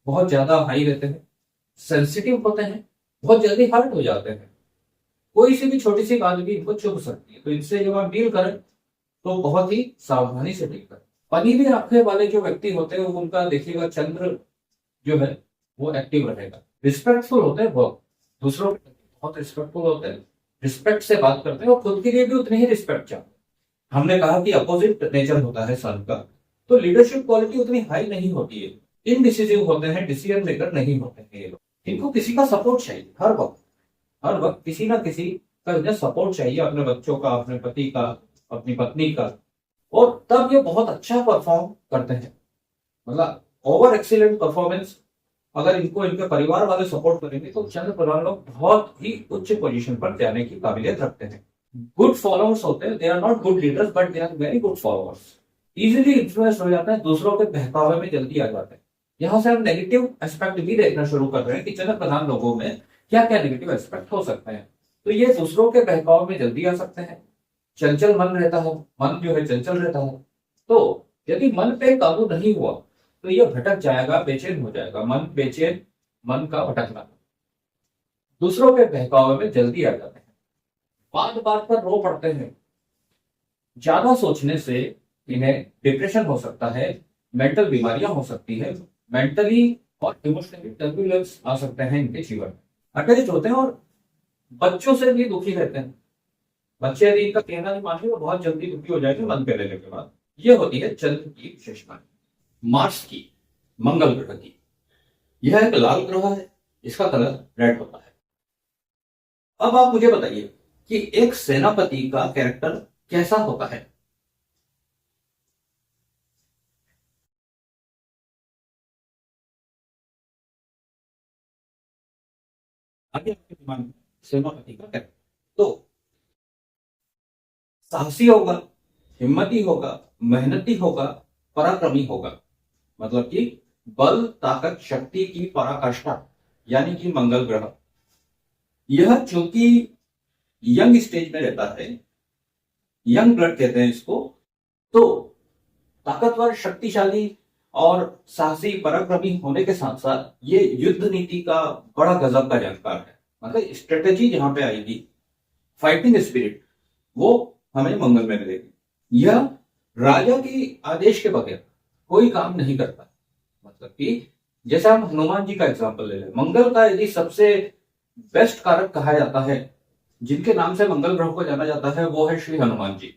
बहुत ज्यादा हाई रहते हैं, सेंसिटिव होते हैं, बहुत जल्दी हर्ट हो जाते हैं, कोई सी भी छोटी सी बात भी इनको चुभ सकती है। तो इनसे जब आप डील करें तो बहुत ही सावधानी से डील करें। पनीली आंखें वाले जो व्यक्ति होते हैं उनका देखिएगा चंद्र जो है वो एक्टिव रहेगा। रिस्पेक्टफुल होते हैं, बहुत दूसरों के प्रति बहुत रिस्पेक्टफुल होते हैं, रिस्पेक्ट से बात करते हैं और खुद के लिए भी उतनी ही रिस्पेक्ट चाहते हैं। हमने कहा कि अपोजिट नेचर होता है सन का, तो लीडरशिप क्वालिटी उतनी हाई नहीं होती है, इनडिसिजिव होते हैं, डिसीजन मेकर नहीं होते हैं ये लोग। इनको किसी का सपोर्ट चाहिए हर वक्त, हर वक्त किसी ना किसी का इन्हें सपोर्ट चाहिए, अपने बच्चों का, अपने पति का, अपनी पत्नी का, और तब ये बहुत अच्छा परफॉर्म करते हैं। मतलब ओवर एक्सीलेंट परफॉर्मेंस अगर इनको इनके परिवार वाले सपोर्ट करेंगे तो चंद्र प्रधान लोग बहुत ही उच्च पोजीशन पर जाने की काबिलियत रखते हैं। गुड फॉलोअर्स होते हैं, they are not good leaders but they are very good followers. Easily influence हो जाते हैं, दूसरों के बहकावे में जल्दी आ जाते हैं। यहां से हम नेगेटिव एस्पेक्ट भी देखना शुरू कर रहे हैं कि चंद्र प्रधान लोगों में क्या क्या नेगेटिव एस्पेक्ट हो सकते हैं। तो ये दूसरों के बहकाव में जल्दी आ सकते हैं, चंचल मन रहता है, मन जो है चंचल रहता है। तो यदि मन पे काबू नहीं हुआ तो ये भटक जाएगा, बेचैन हो जाएगा। मन बेचैन, मन का भटकना, दूसरों के बहकावे में जल्दी आ जाते हैं, बात बात पर रो पड़ते हैं, ज्यादा सोचने से इन्हें डिप्रेशन हो सकता है, मेंटल बीमारियां हो सकती है, मेंटली और इमोशनली टर्बुलेंस आ सकते हैं इनके जीवन में, अटैच होते हैं और बच्चों से भी दुखी रहते हैं। बच्चे यदि इनका कहना नहीं मानेंगे वो बहुत जल्दी दुखी हो जाएंगे मन पे लेने के बाद। ये होती है चंद्र की विशेषता। मार्स की, मंगल ग्रह की, यह एक लाल ग्रह है, इसका कलर रेड होता है। अब आप मुझे बताइए कि एक सेनापति का कैरेक्टर कैसा होता है। आगे आपके दिमाग में सेनापति का कैरेक्टर तो साहसी होगा, हिम्मती होगा, मेहनती होगा, पराक्रमी होगा। मतलब कि बल, ताकत, शक्ति की पराकाष्ठा, यानी कि मंगल ग्रह। यह चूंकि यंग स्टेज में रहता है, यंग ब्लड कहते हैं इसको, तो ताकतवर, शक्तिशाली और साहसी, पराक्रमी होने के साथ साथ ये युद्ध नीति का बड़ा गजब का जानकार है। मतलब स्ट्रेटेजी जहां पे आएगी, फाइटिंग स्पिरिट, वो हमें मंगल में मिलेगी। यह राजा की आदेश के बगैर कोई काम नहीं करता। मतलब कि जैसे हम हनुमान जी का एग्जांपल ले लें, मंगल का यदि सबसे बेस्ट कारक कहा जाता है, जिनके नाम से मंगल ग्रह को जाना जाता है, वो है श्री हनुमान जी।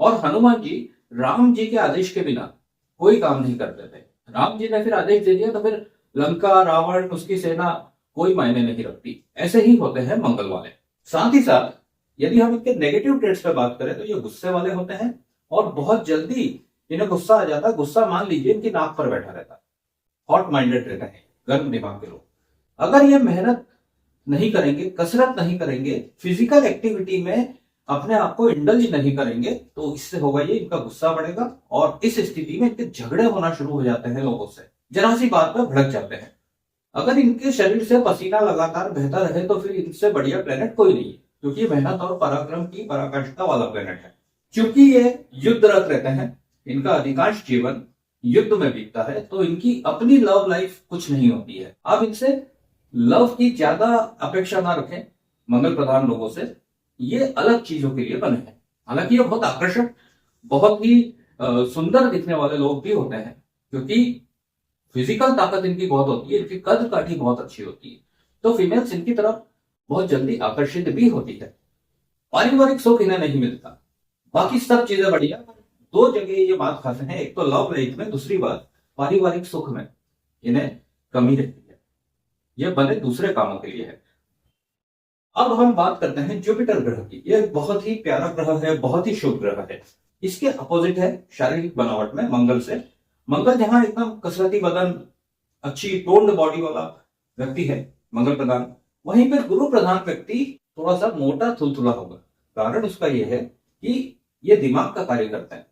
और हनुमान जी राम जी के आदेश के बिना कोई काम नहीं करते थे। राम जी ने फिर आदेश दे दिया तो फिर लंका, रावण, उसकी सेना कोई मायने नहीं रखती। ऐसे ही होते हैं मंगल वाले। साथ ही साथ यदि हम इनके नेगेटिव ट्रेड्स पे बात करें तो ये गुस्से वाले होते हैं और बहुत जल्दी इन्हें गुस्सा आ जाता है। गुस्सा मान लीजिए इनकी नाक पर बैठा रहता है, हॉट माइंडेड रहता है, गर्म दिमाग के लोग। अगर ये मेहनत नहीं करेंगे, कसरत नहीं करेंगे, फिजिकल एक्टिविटी में अपने आप को इंडल्ज नहीं करेंगे, तो इससे होगा ये, इनका गुस्सा बढ़ेगा और इस स्थिति में इनके झगड़े होना शुरू हो जाते हैं लोगों से, जरा सी बात पर भड़क जाते हैं। अगर इनके शरीर से पसीना लगातार बहता रहे तो फिर इनसे बढ़िया प्लेनेट कोई नहीं है, क्योंकि मेहनत और पराक्रम की पराकाष्ठा वाला प्लेनेट है। क्योंकि ये युद्धरत रहते हैं, इनका अधिकांश जीवन युद्ध में बीतता है, तो इनकी अपनी लव लाइफ कुछ नहीं होती है। आप इनसे लव की ज्यादा अपेक्षा ना रखें मंगल प्रधान लोगों से, ये अलग चीजों के लिए बने हैं। हालांकि ये बहुत आकर्षक, बहुत ही सुंदर दिखने वाले लोग भी होते हैं, क्योंकि फिजिकल ताकत इनकी बहुत होती है, इनकी कद काठी बहुत अच्छी होती है, तो फीमेल्स इनकी तरफ बहुत जल्दी आकर्षित भी होती है। पारिवारिक सुख इन्हें नहीं मिलता, बाकी सब चीजें बढ़िया, दो जगह ये बात खाते हैं, एक तो लव लाइफ में, दूसरी बात पारिवारिक सुख में इन्हें कमी रहती है। ये बने दूसरे कामों के लिए है। अब हम बात करते हैं जुपिटर ग्रह की। यह बहुत ही प्यारा ग्रह है, बहुत ही शुभ ग्रह है। इसके अपोजिट है शारीरिक बनावट में मंगल से। मंगल जहां एकदम कसरती बदन, अच्छी टोन्ड बॉडी वाला व्यक्ति है मंगल प्रधान, वहीं पर गुरु प्रधान व्यक्ति थोड़ा सा मोटा थुलथुला होगा। कारण उसका यह है कि ये दिमाग का कार्य करता है।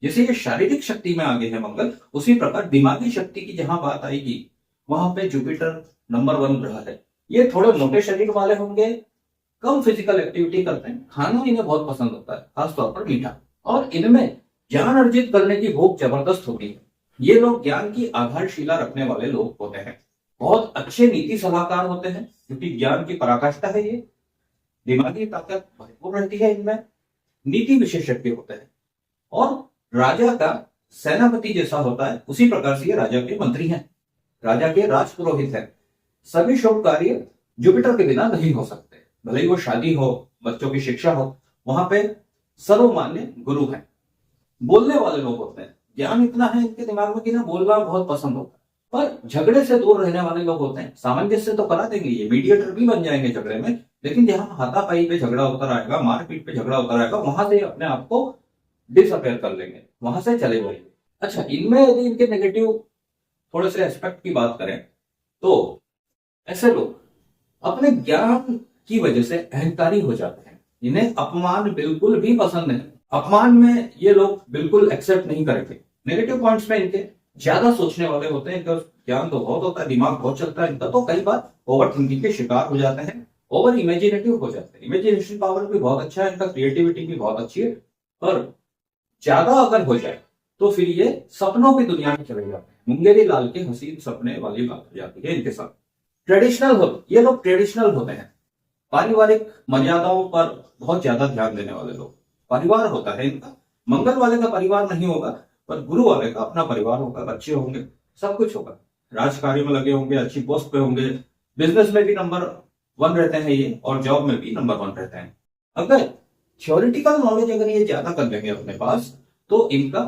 जैसे ये शारीरिक शक्ति में आगे है मंगल, उसी प्रकार दिमागी शक्ति की जहां बात आएगी वहां पे जुपिटर नंबर 1 ग्रह है। ये थोड़े मोटे शरीर वाले होंगे, कम फिजिकल एक्टिविटी करते हैं, खाना इन्हें बहुत पसंद होता है, खासतौर पर मीठा, और इनमें ज्ञान अर्जित करने की भूख जबरदस्त होती है। ये लोग ज्ञान की आधारशिला रखने वाले लोग होते हैं। बहुत अच्छे नीति सलाहकार होते हैं क्योंकि ज्ञान की पराकाष्ठा है ये। दिमागी ताकत भरपूर रहती है इनमें, नीति विशेषज्ञ होते हैं, और राजा का सेनापति जैसा होता है उसी प्रकार से ये राजा के मंत्री हैं, राजा के राजपुरोहित हैं। सभी शुभ कार्य जुपिटर के बिना नहीं हो सकते, भले ही वो शादी हो, बच्चों की शिक्षा हो, वहां पे सर्वमान्य गुरु हैं। बोलने वाले लोग होते हैं, ज्ञान इतना है इनके दिमाग में कि ना बोलना बहुत पसंद होता है, पर झगड़े से दूर रहने वाले लोग होते हैं। सामंजस्य तो करा देंगे, ये मीडिएटर भी बन जाएंगे झगड़े में, लेकिन जहां हाथापाई पे झगड़ा उतर आएगा, मारपीट पे झगड़ा उतर आएगा, वहां से अपने आप को डिसअपेयर कर लेंगे, वहां से चले जाएंगे। अच्छा, इनमें यदि इनके नेगेटिव थोड़े से एस्पेक्ट की बात करें तो ऐसे लोग अपने ज्ञान की वजह से अहंकारी हो जाते हैं। इन्हें अपमान बिल्कुल भी पसंद नहीं, अपमान में ये लोग बिल्कुल एक्सेप्ट नहीं करेंगे। नेगेटिव पॉइंट्स में इनके ज्यादा सोचने वाले होते हैं, इनका ज्ञान तो बहुत होता है, दिमाग बहुत चलता है इनका, तो कई बार ओवर थिंकिंग के शिकार हो जाते हैं, ओवर इमेजिनेटिव हो जाते हैं। इमेजिनेशन पावर भी बहुत अच्छा है इनका, क्रिएटिविटी भी बहुत अच्छी है, पर ज्यादा अगर हो जाए तो फिर ये सपनों की दुनिया में चले जाते हैं। मुंगेरी लाल के हसीन सपने वाली बात हो जाती है इनके साथ। ट्रेडिशनल हो, ये लोग ट्रेडिशनल होते हैं, पारिवारिक मर्यादाओं पर बहुत ज्यादा ध्यान देने वाले लोग। परिवार होता है इनका, मंगल वाले का परिवार नहीं होगा, पर गुरु वाले का अपना परिवार होगा, बच्चे होंगे, सब कुछ होगा, राजकार्य में लगे होंगे, अच्छी पोस्ट पे होंगे, बिजनेस में भी नंबर 1 रहते हैं ये, और जॉब में भी नंबर 1 रहते हैं। अगर थ्योरेटिकल नॉलेज अगर ये ज्यादा कर लेंगे अपने पास, तो इनका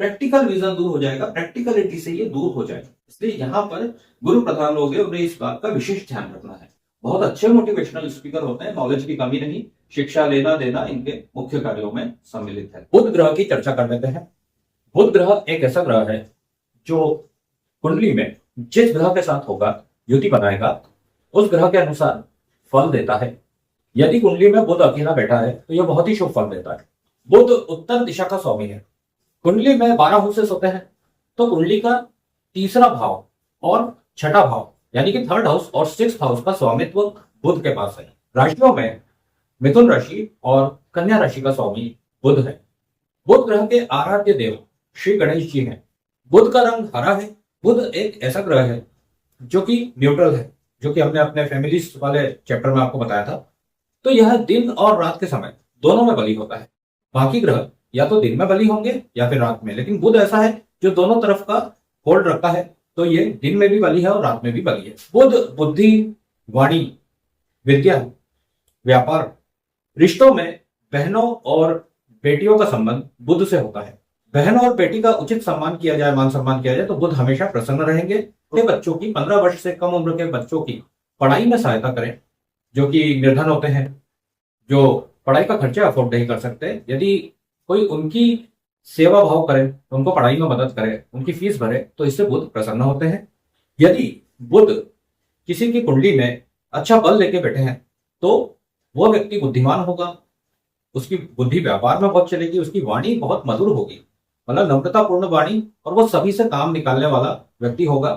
प्रैक्टिकल विजन दूर हो जाएगा, प्रैक्टिकलिटी से ये दूर हो जाएगा। इसलिए यहाँ पर गुरु प्रधान लोग हैं, उन्हें इस बात का विशेष ध्यान रखना है। बहुत अच्छे मोटिवेशनल स्पीकर होते हैं, नॉलेज की कमी नहीं, शिक्षा लेना देना इनके मुख्य कार्यों में सम्मिलित है। बुध ग्रह की चर्चा कर लेते हैं। बुध ग्रह एक ऐसा ग्रह है जो कुंडली में जिस ग्रह के साथ होगा, युति बनाएगा, उस ग्रह के अनुसार फल देता है। यदि कुंडली में बुध अकेला बैठा है तो यह बहुत ही शुभ फल देता है। बुध उत्तर दिशा का स्वामी है। कुंडली में 12 हाउसेस होते हैं, तो कुंडली का तीसरा भाव और छठा भाव यानी कि 3rd हाउस और 6th हाउस का स्वामित्व बुध के पास है। राशियों में मिथुन राशि और कन्या राशि का स्वामी बुध है। बुध ग्रह के आराध्य देव श्री गणेश जी हैं। बुध का रंग हरा है। बुध एक ऐसा ग्रह है जो कि न्यूट्रल है, जो कि हमने अपने फैमिलीज वाले चैप्टर में आपको बताया था। तो यह दिन और रात के समय दोनों में बली होता है। बाकी ग्रह या तो दिन में बली होंगे या फिर रात में, लेकिन बुध ऐसा है जो दोनों तरफ का होल्ड रखता है, तो ये दिन में भी बली है और रात में भी बली है। बुध बुद्धि, वाणी, विद्या, व्यापार, रिश्तों में बहनों और बेटियों का संबंध बुध से होता है। बहन और बेटी का उचित सम्मान किया जाए, मान सम्मान किया जाए, तो बुध हमेशा प्रसन्न रहेंगे। छोटे बच्चों की, 15 वर्ष से कम उम्र के बच्चों की पढ़ाई में सहायता करें, जो कि निर्धन होते हैं, जो पढ़ाई का खर्चा अफोर्ड नहीं कर सकते। यदि कोई उनकी सेवा भाव करे, उनको पढ़ाई में मदद करे, उनकी फीस भरे, तो इससे बुध प्रसन्न होते हैं। यदि बुध किसी की कुंडली में अच्छा बल लेके बैठे हैं तो वह व्यक्ति बुद्धिमान होगा, उसकी बुद्धि व्यापार में बहुत चलेगी, उसकी वाणी बहुत मधुर होगी, मतलब नम्रतापूर्ण वाणी, और वो सभी से काम निकालने वाला व्यक्ति होगा।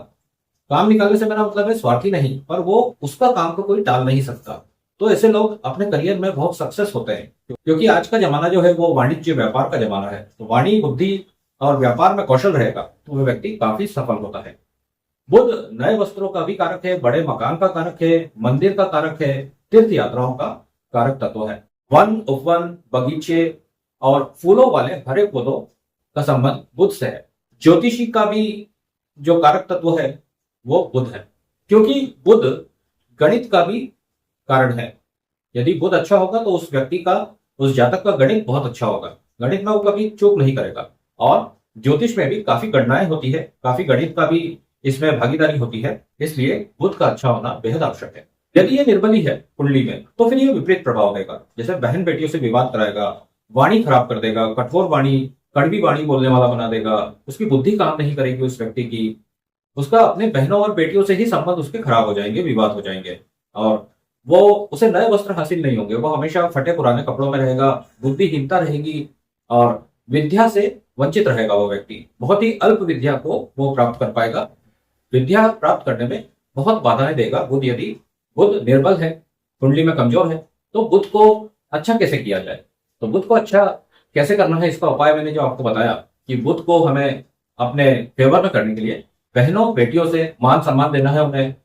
काम निकालने से मेरा मतलब है स्वार्थी नहीं, पर वो उसका काम को कोई टाल नहीं सकता। तो ऐसे लोग अपने करियर में बहुत सक्सेस होते हैं, क्योंकि आज का जमाना जो है वो वाणिज्य व्यापार का जमाना है। तो वाणी, बुद्धि और व्यापार में कौशल रहेगा तो वह व्यक्ति काफी सफल होता है। बुध नए वस्त्रों का भी कारक है, बड़े मकान का कारक है, मंदिर का कारक है, तीर्थ यात्राओं का कारक तत्व है। वन, उपवन, बगीचे और फूलों वाले हरे पौधों का संबंध बुध से है। ज्योतिषी का भी जो कारक तत्व है वो बुध है, क्योंकि बुध गणित का भी कारण है। यदि बुध अच्छा होगा तो उस व्यक्ति का, उस जातक का गणित बहुत अच्छा होगा, गणित में वो कभी चूक नहीं करेगा। और ज्योतिष में भी काफी गणनाएं होती है, काफी गणित का भी इसमें भागीदारी होती है, इसलिए बुध का अच्छा होना बेहद आवश्यक है। यदि ये निर्बली है कुंडली में तो फिर ये विपरीत प्रभाव देगा, जैसे बहन बेटियों से विवाद कराएगा, वाणी खराब कर देगा, कठोर वाणी, कड़वी वाणी बोलने वाला बना देगा, उसकी बुद्धि काम नहीं करेगी उस व्यक्ति की, उसका अपने बहनों और बेटियों से ही संबंध उसके खराब हो जाएंगे, विवाद हो जाएंगे, और वो उसे नए वस्त्र हासिल नहीं होंगे, वो हमेशा फटे पुराने कपड़ों में रहेगा, बुद्धिहीनता रहेगी, और विद्या से वंचित रहेगा वो व्यक्ति, बहुत ही अल्प विद्या को वो प्राप्त कर पाएगा, विद्या प्राप्त करने में बहुत बाधाएं देगा बुध। यदि बुध निर्बल है, कुंडली में कमजोर है, तो बुध को अच्छा कैसे किया जाए, तो बुध को अच्छा कैसे करना है, इसका उपाय मैंने जो आपको बताया कि बुध को हमें अपने फेवर में करने के लिए बहनों बेटियों से मान सम्मान देना है उन्हें।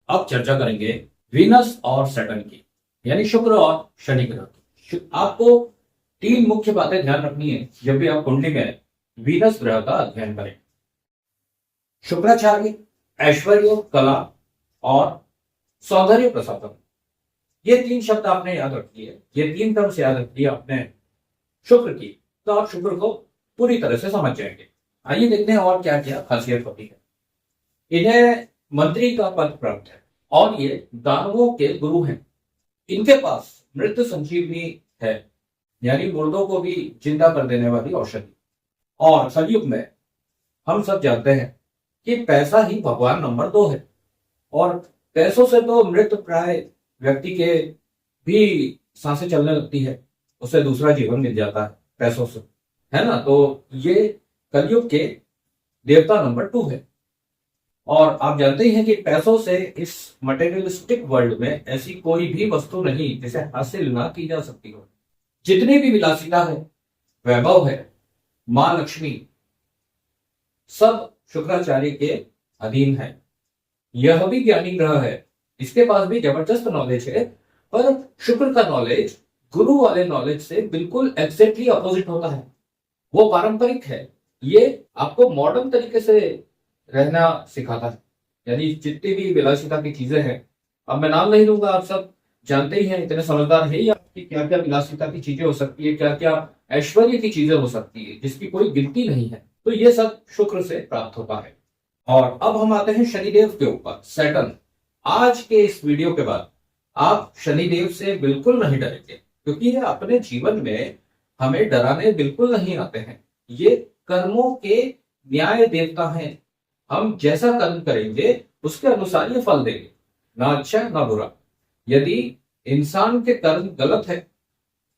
अब चर्चा करेंगे वीनस और सैटर्न की, यानी शुक्र और शनि ग्रह की। आपको तीन मुख्य बातें ध्यान रखनी है जब भी आप कुंडली में वीनस ग्रह का अध्ययन करें। शुक्राचार्य, ऐश्वर्य, कला और सौंदर्य प्रसाधन, ये तीन शब्द आपने याद रख लिए, ये तीन टर्म्स याद रख लिए आपने शुक्र की, तो आप शुक्र को पूरी तरह से समझ जाएंगे। आइए देखते हैं और क्या क्या खासियत होती है। इन्हें मंत्री का पद प्राप्त है और ये दानवों के गुरु हैं। इनके पास मृत संजीवनी है, यानी मुर्दों को भी जिंदा कर देने वाली औषधि। और कलयुग में हम सब जानते हैं कि पैसा ही भगवान नंबर 2 है, और पैसों से तो मृत प्राय व्यक्ति के भी सांसें चलने लगती है, उसे दूसरा जीवन मिल जाता है पैसों से, है ना। तो ये कलयुग के देवता नंबर 2 है। और आप जानते ही हैं कि पैसों से इस मटेरियलिस्टिक वर्ल्ड में ऐसी कोई भी वस्तु नहीं जिसे हासिल ना की जा सकती हो। जितनी भी विलासिता है, वैभव है, मां लक्ष्मी, सब शुक्राचार्य के अधीन है। यह भी ज्ञानी ग्रह है, इसके पास भी जबरदस्त नॉलेज है, पर शुक्र का नॉलेज गुरु वाले नॉलेज से बिल्कुल एग्जैक्टली अपोजिट होता है। वो पारंपरिक है, ये आपको मॉडर्न तरीके से रहना सिखाता है, यानी जितनी भी विलासिता की चीजें हैं, अब मैं नाम नहीं लूंगा, आप सब जानते ही हैं, इतने समझदार है ही आपकी, क्या क्या विलासिता की चीजें हो सकती है, क्या क्या ऐश्वर्य की चीजें हो सकती है जिसकी कोई गिनती नहीं है। तो ये सब शुक्र से प्राप्त होता है। और अब हम आते हैं शनिदेव के ऊपर, सैटर्न। आज के इस वीडियो के बाद आप शनिदेव से बिल्कुल नहीं डरेंगे, क्योंकि ये अपने जीवन में हमें डराने बिल्कुल नहीं आते हैं। ये कर्मों के न्याय देवता हैं। हम जैसा कर्म करेंगे उसके अनुसार ये फल देंगे, ना अच्छा ना बुरा। यदि इंसान के कर्म गलत है,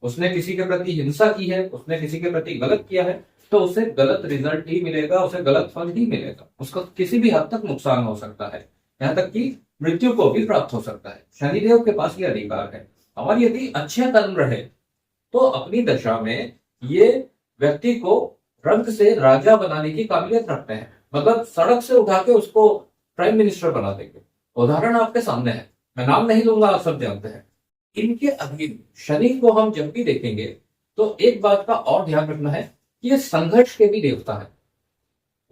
उसने किसी के प्रति हिंसा की है, उसने किसी के प्रति गलत किया है, तो उसे गलत रिजल्ट ही मिलेगा, उसे गलत फल ही मिलेगा, उसका किसी भी हद तक नुकसान हो सकता है, यहाँ तक कि मृत्यु को भी प्राप्त हो सकता है। शनिदेव के पास ये अधिकार है। और यदि अच्छे कर्म रहे तो अपनी दशा में ये व्यक्ति को रंग से राजा बनाने की काबिलियत रखते हैं, मतलब सड़क से उठा के उसको प्राइम मिनिस्टर बना देंगे। उदाहरण आपके सामने है, मैं नाम नहीं लूंगा, आप सब जानते हैं। इनके अधीन शनि को हम जब भी देखेंगे तो एक बात का और ध्यान रखना है कि ये संघर्ष के भी देवता है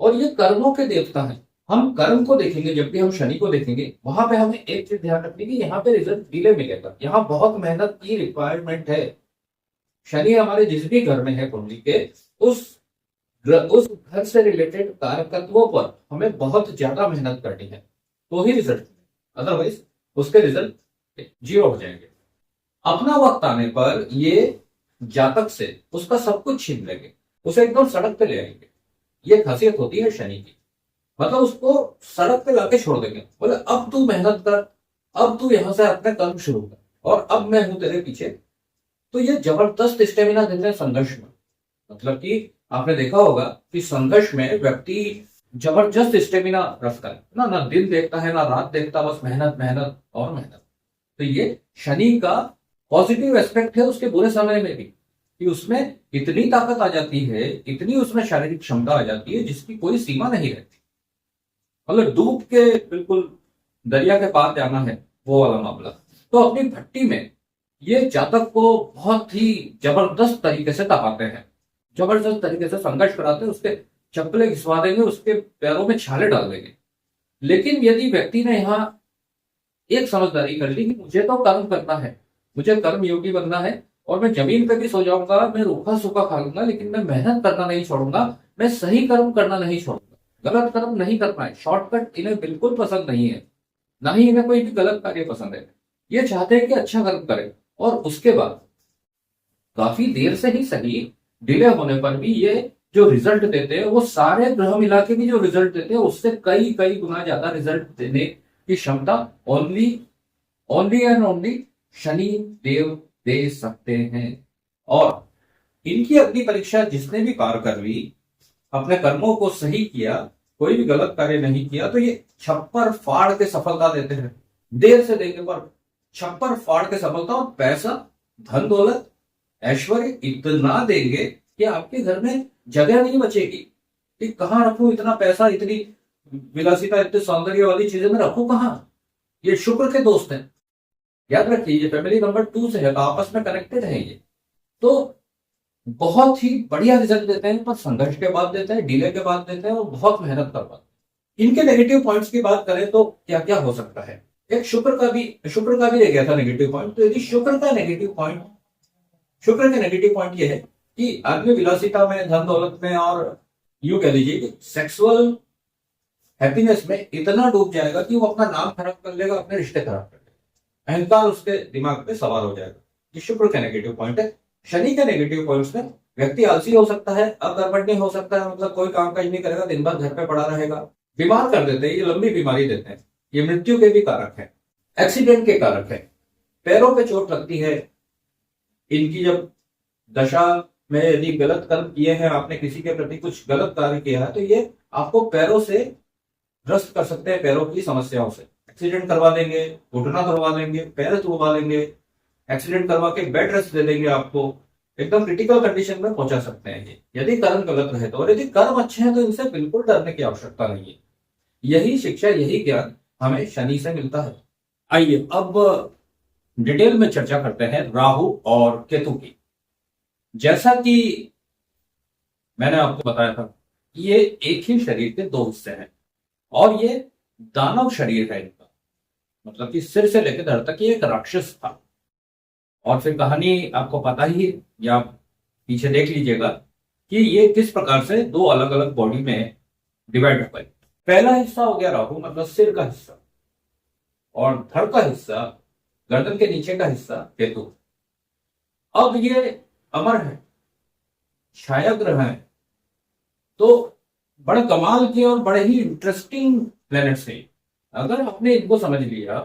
और ये कर्मों के देवता है। हम कर्म को देखेंगे, जब भी हम शनि को देखेंगे वहां पे हमें एक चीज ध्यान रखनी है कि यहाँ पे रिजल्ट डिले मिलेगा, यहाँ बहुत मेहनत की रिक्वायरमेंट है। शनि हमारे जिस भी घर में है कुंडली के, उस घर से रिलेटेड कारकत्वों पर हमें बहुत ज्यादा मेहनत करनी है तो ही रिजल्ट, अदरवाइज उसके रिजल्ट 0 हो जाएंगे। अपना वक्त आने पर ये जातक से उसका सब कुछ छीन लेंगे, उसे एकदम सड़क पे ले आएंगे। ये खासियत होती है शनि की, मतलब उसको सड़क पे लाके छोड़ देंगे, बोले अब तू मेहनत कर, अब तू यहां से अपने कर्म शुरू कर और अब मैं हूं तेरे पीछे। तो ये जबरदस्त स्टेमिना देते हैं संघर्ष में। मतलब कि आपने देखा होगा कि संघर्ष में व्यक्ति जबरदस्त स्टेमिना रखता है ना, ना दिन देखता है ना रात देखता, बस मेहनत मेहनत और मेहनत। तो ये शनि का पॉजिटिव एस्पेक्ट है उसके बुरे समय में भी, कि उसमें इतनी ताकत आ जाती है, इतनी उसमें शारीरिक क्षमता आ जाती है जिसकी कोई सीमा नहीं रहती। मतलब डूब के बिल्कुल दरिया के पार जाना है, वो वाला मामला। तो अपनी भट्टी में ये जातक को बहुत ही जबरदस्त तरीके से तपाते हैं। जबरदस्त तरीके से संघर्ष कराते हैं, उसके चप्पलें घिसवा देंगे, उसके पैरों में छाले डाल देंगे। लेकिन यदि व्यक्ति ने यहाँ एक समझदारी कर ली कि मुझे तो कर्म करना है, मुझे कर्म योगी बनना है, और मैं जमीन पे भी सो जाऊंगा, मैं रूखा सूखा खा लूंगा, लेकिन मैं मेहनत करना नहीं छोड़ूंगा, मैं सही कर्म करना नहीं छोड़ूंगा, गलत कर्म नहीं करना है। शॉर्टकट इन्हें बिल्कुल पसंद नहीं है, ना ही इन्हें कोई भी गलत कार्य पसंद है। ये चाहते हैं कि अच्छा कर्म करें, और उसके बाद काफी देर से ही सही, डिले होने पर भी ये जो रिजल्ट देते हैं वो सारे ग्रह मिला के भी जो रिजल्ट देते हैं उससे कई कई गुना ज्यादा रिजल्ट देने की क्षमता only only and only Shani Dev दे सकते हैं। और इनकी अग्नि परीक्षा जिसने भी पार कर ली, अपने कर्मों को सही किया, कोई भी गलत कार्य नहीं किया, तो ये छप्पर फाड़ के सफलता देते हैं। देर से देने पर छप्पर फाड़ के सफलता, और पैसा, धन दौलत, ऐश्वर्य इतना देंगे कि आपके घर में जगह नहीं बचेगी कि कहाँ रखूं इतना पैसा, इतनी विलासिता, इतने सौंदर्य वाली चीजें मैं रखूं कहाँ। ये शुक्र के दोस्त हैं, याद रखिए। ये फैमिली नंबर 2 से है, तो आपस में कनेक्टेड है ये। तो बहुत ही बढ़िया रिजल्ट देते हैं, पर संघर्ष के बाद देते हैं, डिले के बाद देते हैं, और बहुत मेहनत कर पाते हैं। इनके नेगेटिव पॉइंट्स की बात करें तो क्या क्या हो सकता है। एक शुक्र का भी रह गया था नेगेटिव पॉइंट। तो यदि शुक्र के नेगेटिव पॉइंट ये है कि आदमी विलासिता में, धन दौलत में, और यूं कह लीजिए कि सेक्सुअल हैप्पीनेस में इतना डूब जाएगा कि वो अपना नाम खराब कर लेगा, अपने रिश्ते खराब कर लेगा, अहंकार उसके दिमाग पे सवार हो जाएगा। ये शुक्र का नेगेटिव पॉइंट है। शनि के नेगेटिव पॉइंट्स में व्यक्ति आलसी हो सकता है, अकर्मण्य हो सकता है, मतलब कोई काम काज नहीं करेगा, दिन भर घर पे पड़ा रहेगा, बीमार कर देते हैं, ये लंबी बीमारी देते हैं, ये मृत्यु के भी कारक है, एक्सीडेंट के कारक है, पैरों पे चोट लगती है। इनकी जब दशा में यदि गलत कर्म किए हैं आपने, किसी के प्रति कुछ गलत कार्य किया है, तो ये आपको पैरों से ग्रस्त कर सकते हैं, पैरों की समस्याओं से। एक्सीडेंट करवा देंगे, घुटना करवा देंगे, पैर तुड़वा देंगे, एक्सीडेंट करवा के बेड रेस्ट दे देंगे, आपको एकदम क्रिटिकल कंडीशन में पहुंचा सकते हैं ये, यदि कर्म गलत रहे तो। और यदि कर्म अच्छे हैं तो इनसे बिल्कुल डरने की आवश्यकता नहीं है। यही शिक्षा, यही ज्ञान हमें शनि से मिलता है। आइए अब डिटेल में चर्चा करते हैं राहु और केतु की। जैसा कि मैंने आपको बताया था, ये एक ही शरीर के दो हिस्से हैं, और ये दानव शरीर है इनका, मतलब कि सिर से लेकर धड़ तक ये एक राक्षस था। और फिर कहानी आपको पता ही, या पीछे देख लीजिएगा कि ये किस प्रकार से दो अलग अलग बॉडी में डिवाइड हो गए। पहला हिस्सा हो गया राहु, मतलब सिर का हिस्सा, और धड़ का हिस्सा, गर्दन के नीचे का हिस्सा केतु। अब ये अमर है, छाया ग्रह है, तो बड़े कमाल के और बड़े ही इंटरेस्टिंग प्लैनेट्स हैं। अगर आपने इनको समझ लिया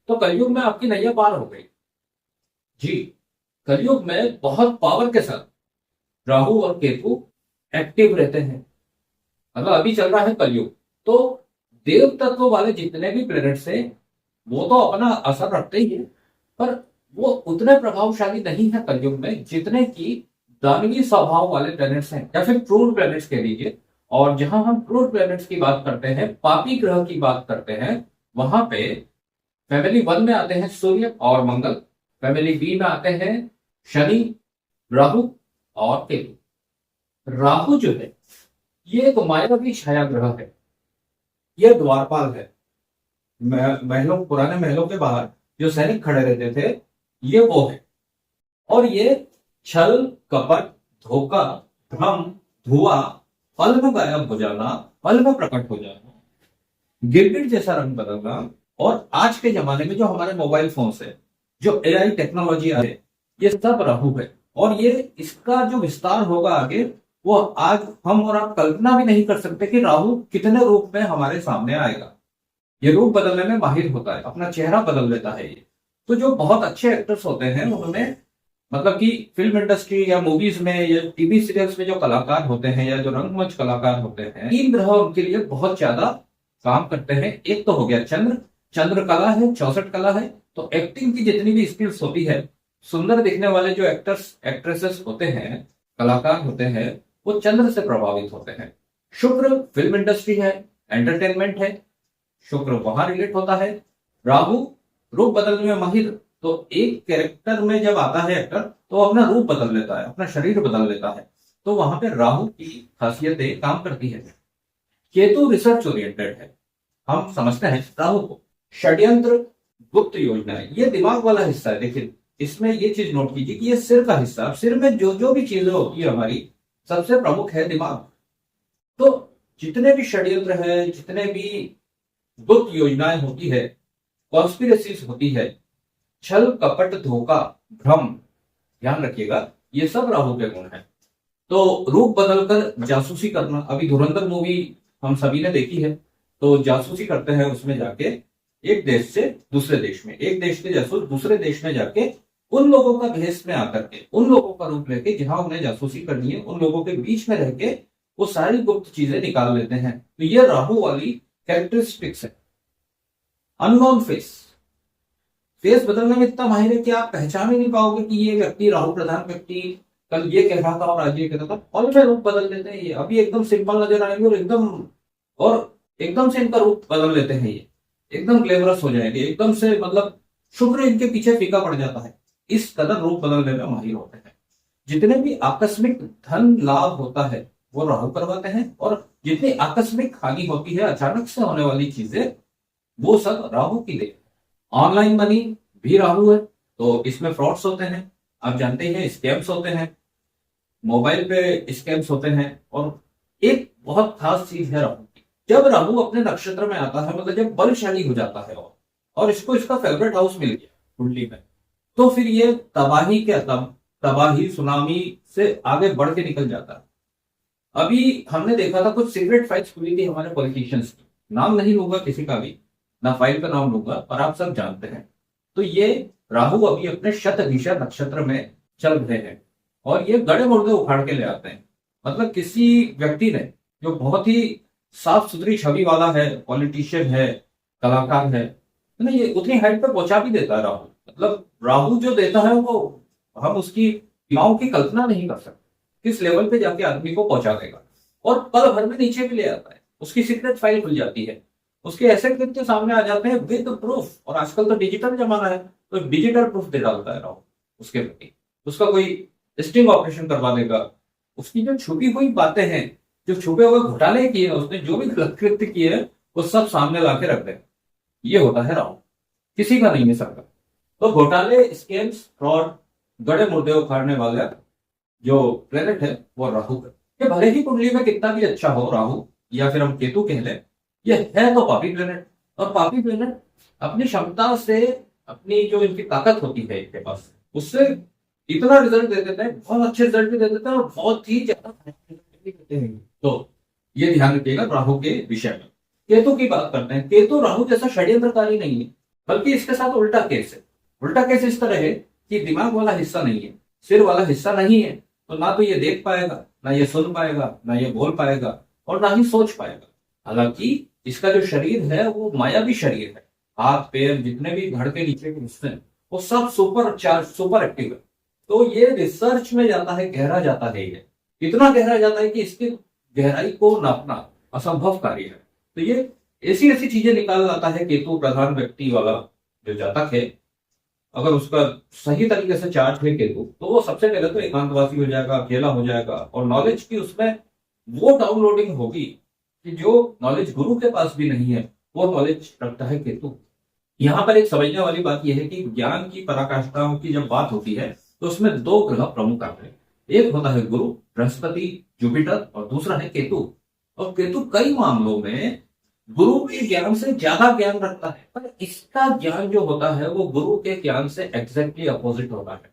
तो कलयुग में आपकी नैया पार हो गई जी। कलयुग में बहुत पावर के साथ राहु और केतु एक्टिव रहते हैं, मतलब अभी चल रहा है कलयुग। तो देव तत्व वाले जितने भी प्लैनेट्स हैं वो तो अपना असर रखते ही है, पर वो उतने प्रभावशाली नहीं है कलयुग में जितने की दानवीय स्वभाव वाले प्लैनेट्स हैं, या फिर क्रूर प्लैनेट्स कह लीजिए। और जहां हम क्रूर प्लैनेट्स की बात करते हैं, पापी ग्रह की बात करते हैं, वहां पे फैमिली 1 में आते हैं सूर्य और मंगल, फैमिली बी में आते हैं शनि, राहु और केतु। राहु जो है ये एक मायावी छाया ग्रह है, ये द्वारपाल है। महलों, पुराने महलों के बाहर जो सैनिक खड़े रहते थे ये वो है। और ये छल, कपट, धोखा, भ्रम, धुआं, पल में गायब हो जाना, पल में प्रकट हो जाना, गिरगिट जैसा रंग बदलना, और आज के जमाने में जो हमारे मोबाइल फोन है, जो एआई टेक्नोलॉजी है, ये सब राहु है। और ये इसका जो विस्तार होगा आगे, वो आज हम और आप कल्पना भी नहीं कर सकते कि राहु कितने रूप में हमारे सामने आएगा। ये रूप बदलने में माहिर होता है, अपना चेहरा बदल लेता है ये। तो जो बहुत अच्छे एक्टर्स होते हैं उन्होंने, मतलब कि फिल्म इंडस्ट्री या मूवीज में या टीवी सीरियल्स में जो कलाकार होते हैं या जो रंगमंच कलाकार होते हैं, 3 ग्रह उनके लिए बहुत ज्यादा काम करते हैं। एक तो हो गया चंद्र कला है, 64 कला है। तो एक्टिंग की जितनी भी स्किल्स होती है, सुंदर दिखने वाले जो एक्टर्स एक्ट्रेसेस होते हैं, कलाकार होते हैं, वो चंद्र से प्रभावित होते हैं। शुक्र फिल्म इंडस्ट्री है, एंटरटेनमेंट है, शुक्र वहां रिलेट होता है। राहु रूप बदलने में माहिर, तो एक कैरेक्टर में जब आता है एक्टर तो अपना रूप बदल लेता है, अपना शरीर बदल लेता है। तो वहां पे राहु की खासियतें काम करती है। केतु रिसर्च ओरिएंटेड है। हम समझते हैं राहु को षड्यंत्र, गुप्त योजना, ये दिमाग वाला हिस्सा है। देखिए इसमें ये चीज नोट कीजिए कि ये सिर का हिस्सा, अब सिर में जो जो भी चीजें होती है हमारी, सबसे प्रमुख है दिमाग। तो जितने भी षड्यंत्र है, जितने भी गुप्त योजनाएं होती है, कॉन्स्पिरेसीज होती है, छल कपट धोखा भ्रम, ध्यान रखिएगा ये सब राहु के गुण हैं। तो रूप बदलकर जासूसी करना, अभी धुरंधर मूवी हम सभी ने देखी है। तो जासूसी करते हैं उसमें जाके, एक देश से दूसरे देश में, एक देश के जासूस दूसरे देश में जाके उन लोगों का भेष में आकर के, उन लोगों का रूप लेके जहां उन्हें जासूसी करनी है, उन लोगों के बीच में रह के वो सारी गुप्त चीजें निकाल लेते हैं। तो ये राहु वाली कैरेक्टरिस्टिक्स है। अननोन फेस, फेस बदलने में इतना माहिर है कि आप पहचान ही नहीं पाओगे कि ये व्यक्ति राहु प्रधान व्यक्ति कल ये कह रहा था और आज ये कह रहा था, और में रूप बदल लेते हैं। ये अभी एकदम सिंपल नजर आएंगे और एकदम से इनका रूप बदल लेते हैं। ये एकदम ग्लैमरस हो जाएंगे, एकदम से मतलब शुक्र इनके पीछे फीका पड़ जाता है। इस कदर रूप बदलने में माहिर होते हैं। जितने भी आकस्मिक धन लाभ होता है वो राहु करवाते हैं, और जितनी आकस्मिक हानि होती है, अचानक से होने वाली चीजें, वो सब राहु की देन। ऑनलाइन मनी भी राहु है, तो इसमें फ्रॉड्स होते हैं, आप जानते हैं, स्कैम्स होते हैं, मोबाइल पे स्कैम्स होते हैं। और एक बहुत खास चीज है राहु की, जब राहु अपने नक्षत्र में आता है, मतलब जब बलशाली हो जाता है और इसको इसका फेवरेट हाउस मिल गया कुंडली में, तो फिर ये तबाही के तबाही सुनामी से आगे बढ़ के निकल जाता है। अभी हमने देखा था कुछ सीक्रेट फाइल्स खुली थी हमारे पॉलिटिशियंस की, नाम नहीं लूंगा किसी का भी, ना फाइल का नाम लूंगा, पर आप सब जानते हैं। तो ये राहु अभी अपने शतभिषा नक्षत्र में चल रहे हैं और ये गड़े मुर्दे उखाड़ के ले आते हैं। मतलब किसी व्यक्ति ने जो बहुत ही साफ सुथरी छवि वाला है, पॉलिटिशियन है, कलाकार है ना, ये उतनी हाइट पे पहुंचा भी देता है राहु। मतलब राहु जो देता है वो हम उसकी सीमाओं की कल्पना नहीं कर सकते, किस लेवल पे जाके आदमी को पहुंचा देगा, और पल भर में नीचे भी ले आता है। उसकी सीक्रेट फाइल खुल जाती है, उसके ऐसे कृत्य सामने आ जाते हैं विद प्रूफ। और आजकल तो डिजिटल जमाना है, तो डिजिटल प्रूफ दे डालता है राहु उसके प्रति। उसका कोई स्टिंग ऑपरेशन करवा देगा, उसकी जो छुपी हुई बातें हैं, जो छुपे हुए घोटाले किए हैं, उसने जो भी गलत कृत्य किए हैं, वो सब सामने ला के रख दे। ये होता है राहु, किसी का नहीं है सबका। तो घोटाले, स्कैम्स, फ्रॉड, गड़े मुर्दे उखाड़ने वाला जो प्लेनेट है वो राहु है। ये भले ही कुंडली में कितना भी अच्छा हो राहु, या फिर हम केतु कह लें, ये है तो पापी प्लेनेट। और पापी प्लेनेट अपनी क्षमता से, अपनी जो इनकी ताकत होती है इनके पास, उससे इतना रिजल्ट दे देते हैं, बहुत अच्छे रिजल्ट भी दे देते हैं और बहुत ही ज्यादा भी देते हैं। तो ये ध्यान रखिएगा राहु के विषय में। केतु की बात करते हैं। केतु राहु जैसा षड्यंत्रकारी नहीं है, बल्कि इसके साथ उल्टा केस है। उल्टा केस इस तरह है कि दिमाग वाला हिस्सा नहीं है, सिर वाला हिस्सा नहीं है, तो ना तो ये देख पाएगा, ना ये सुन पाएगा, ना ये बोल पाएगा, और ना ही सोच पाएगा। हालांकि इसका जो शरीर है वो मायावी शरीर है। हाथ पैर जितने भी धड़ के नीचे के हिस्से हैं वो सब सुपर चार्ज, सुपर एक्टिव है। तो ये रिसर्च में जाता है, गहरा जाता है, ये इतना गहरा जाता है कि इसकी गहराई को नापना असंभव कार्य है। तो ये ऐसी ऐसी चीजें निकाल लाता है केतु प्रधान व्यक्ति वाला जो जातक है। अगर उसका सही तरीके से चार्ट है केतु, तो वो सबसे पहले तो एकांतवासी हो जाएगा, अकेला हो जाएगा, और नॉलेज की उसमें वो डाउनलोडिंग होगी कि जो नॉलेज गुरु के पास भी नहीं है, वो नॉलेज रखता है केतु। यहाँ पर एक समझने वाली बात यह है कि ज्ञान की पराकाष्ठाओं की जब बात होती है तो उसमें दो ग्रह प्रमुख आते हैं। एक होता है गुरु, बृहस्पति, जुपिटर, और दूसरा है केतु। और केतु कई मामलों में गुरु के ज्ञान से ज्यादा ज्ञान रखता है, पर इसका ज्ञान जो होता है वो गुरु के ज्ञान से एग्जैक्टली अपोजिट होता है।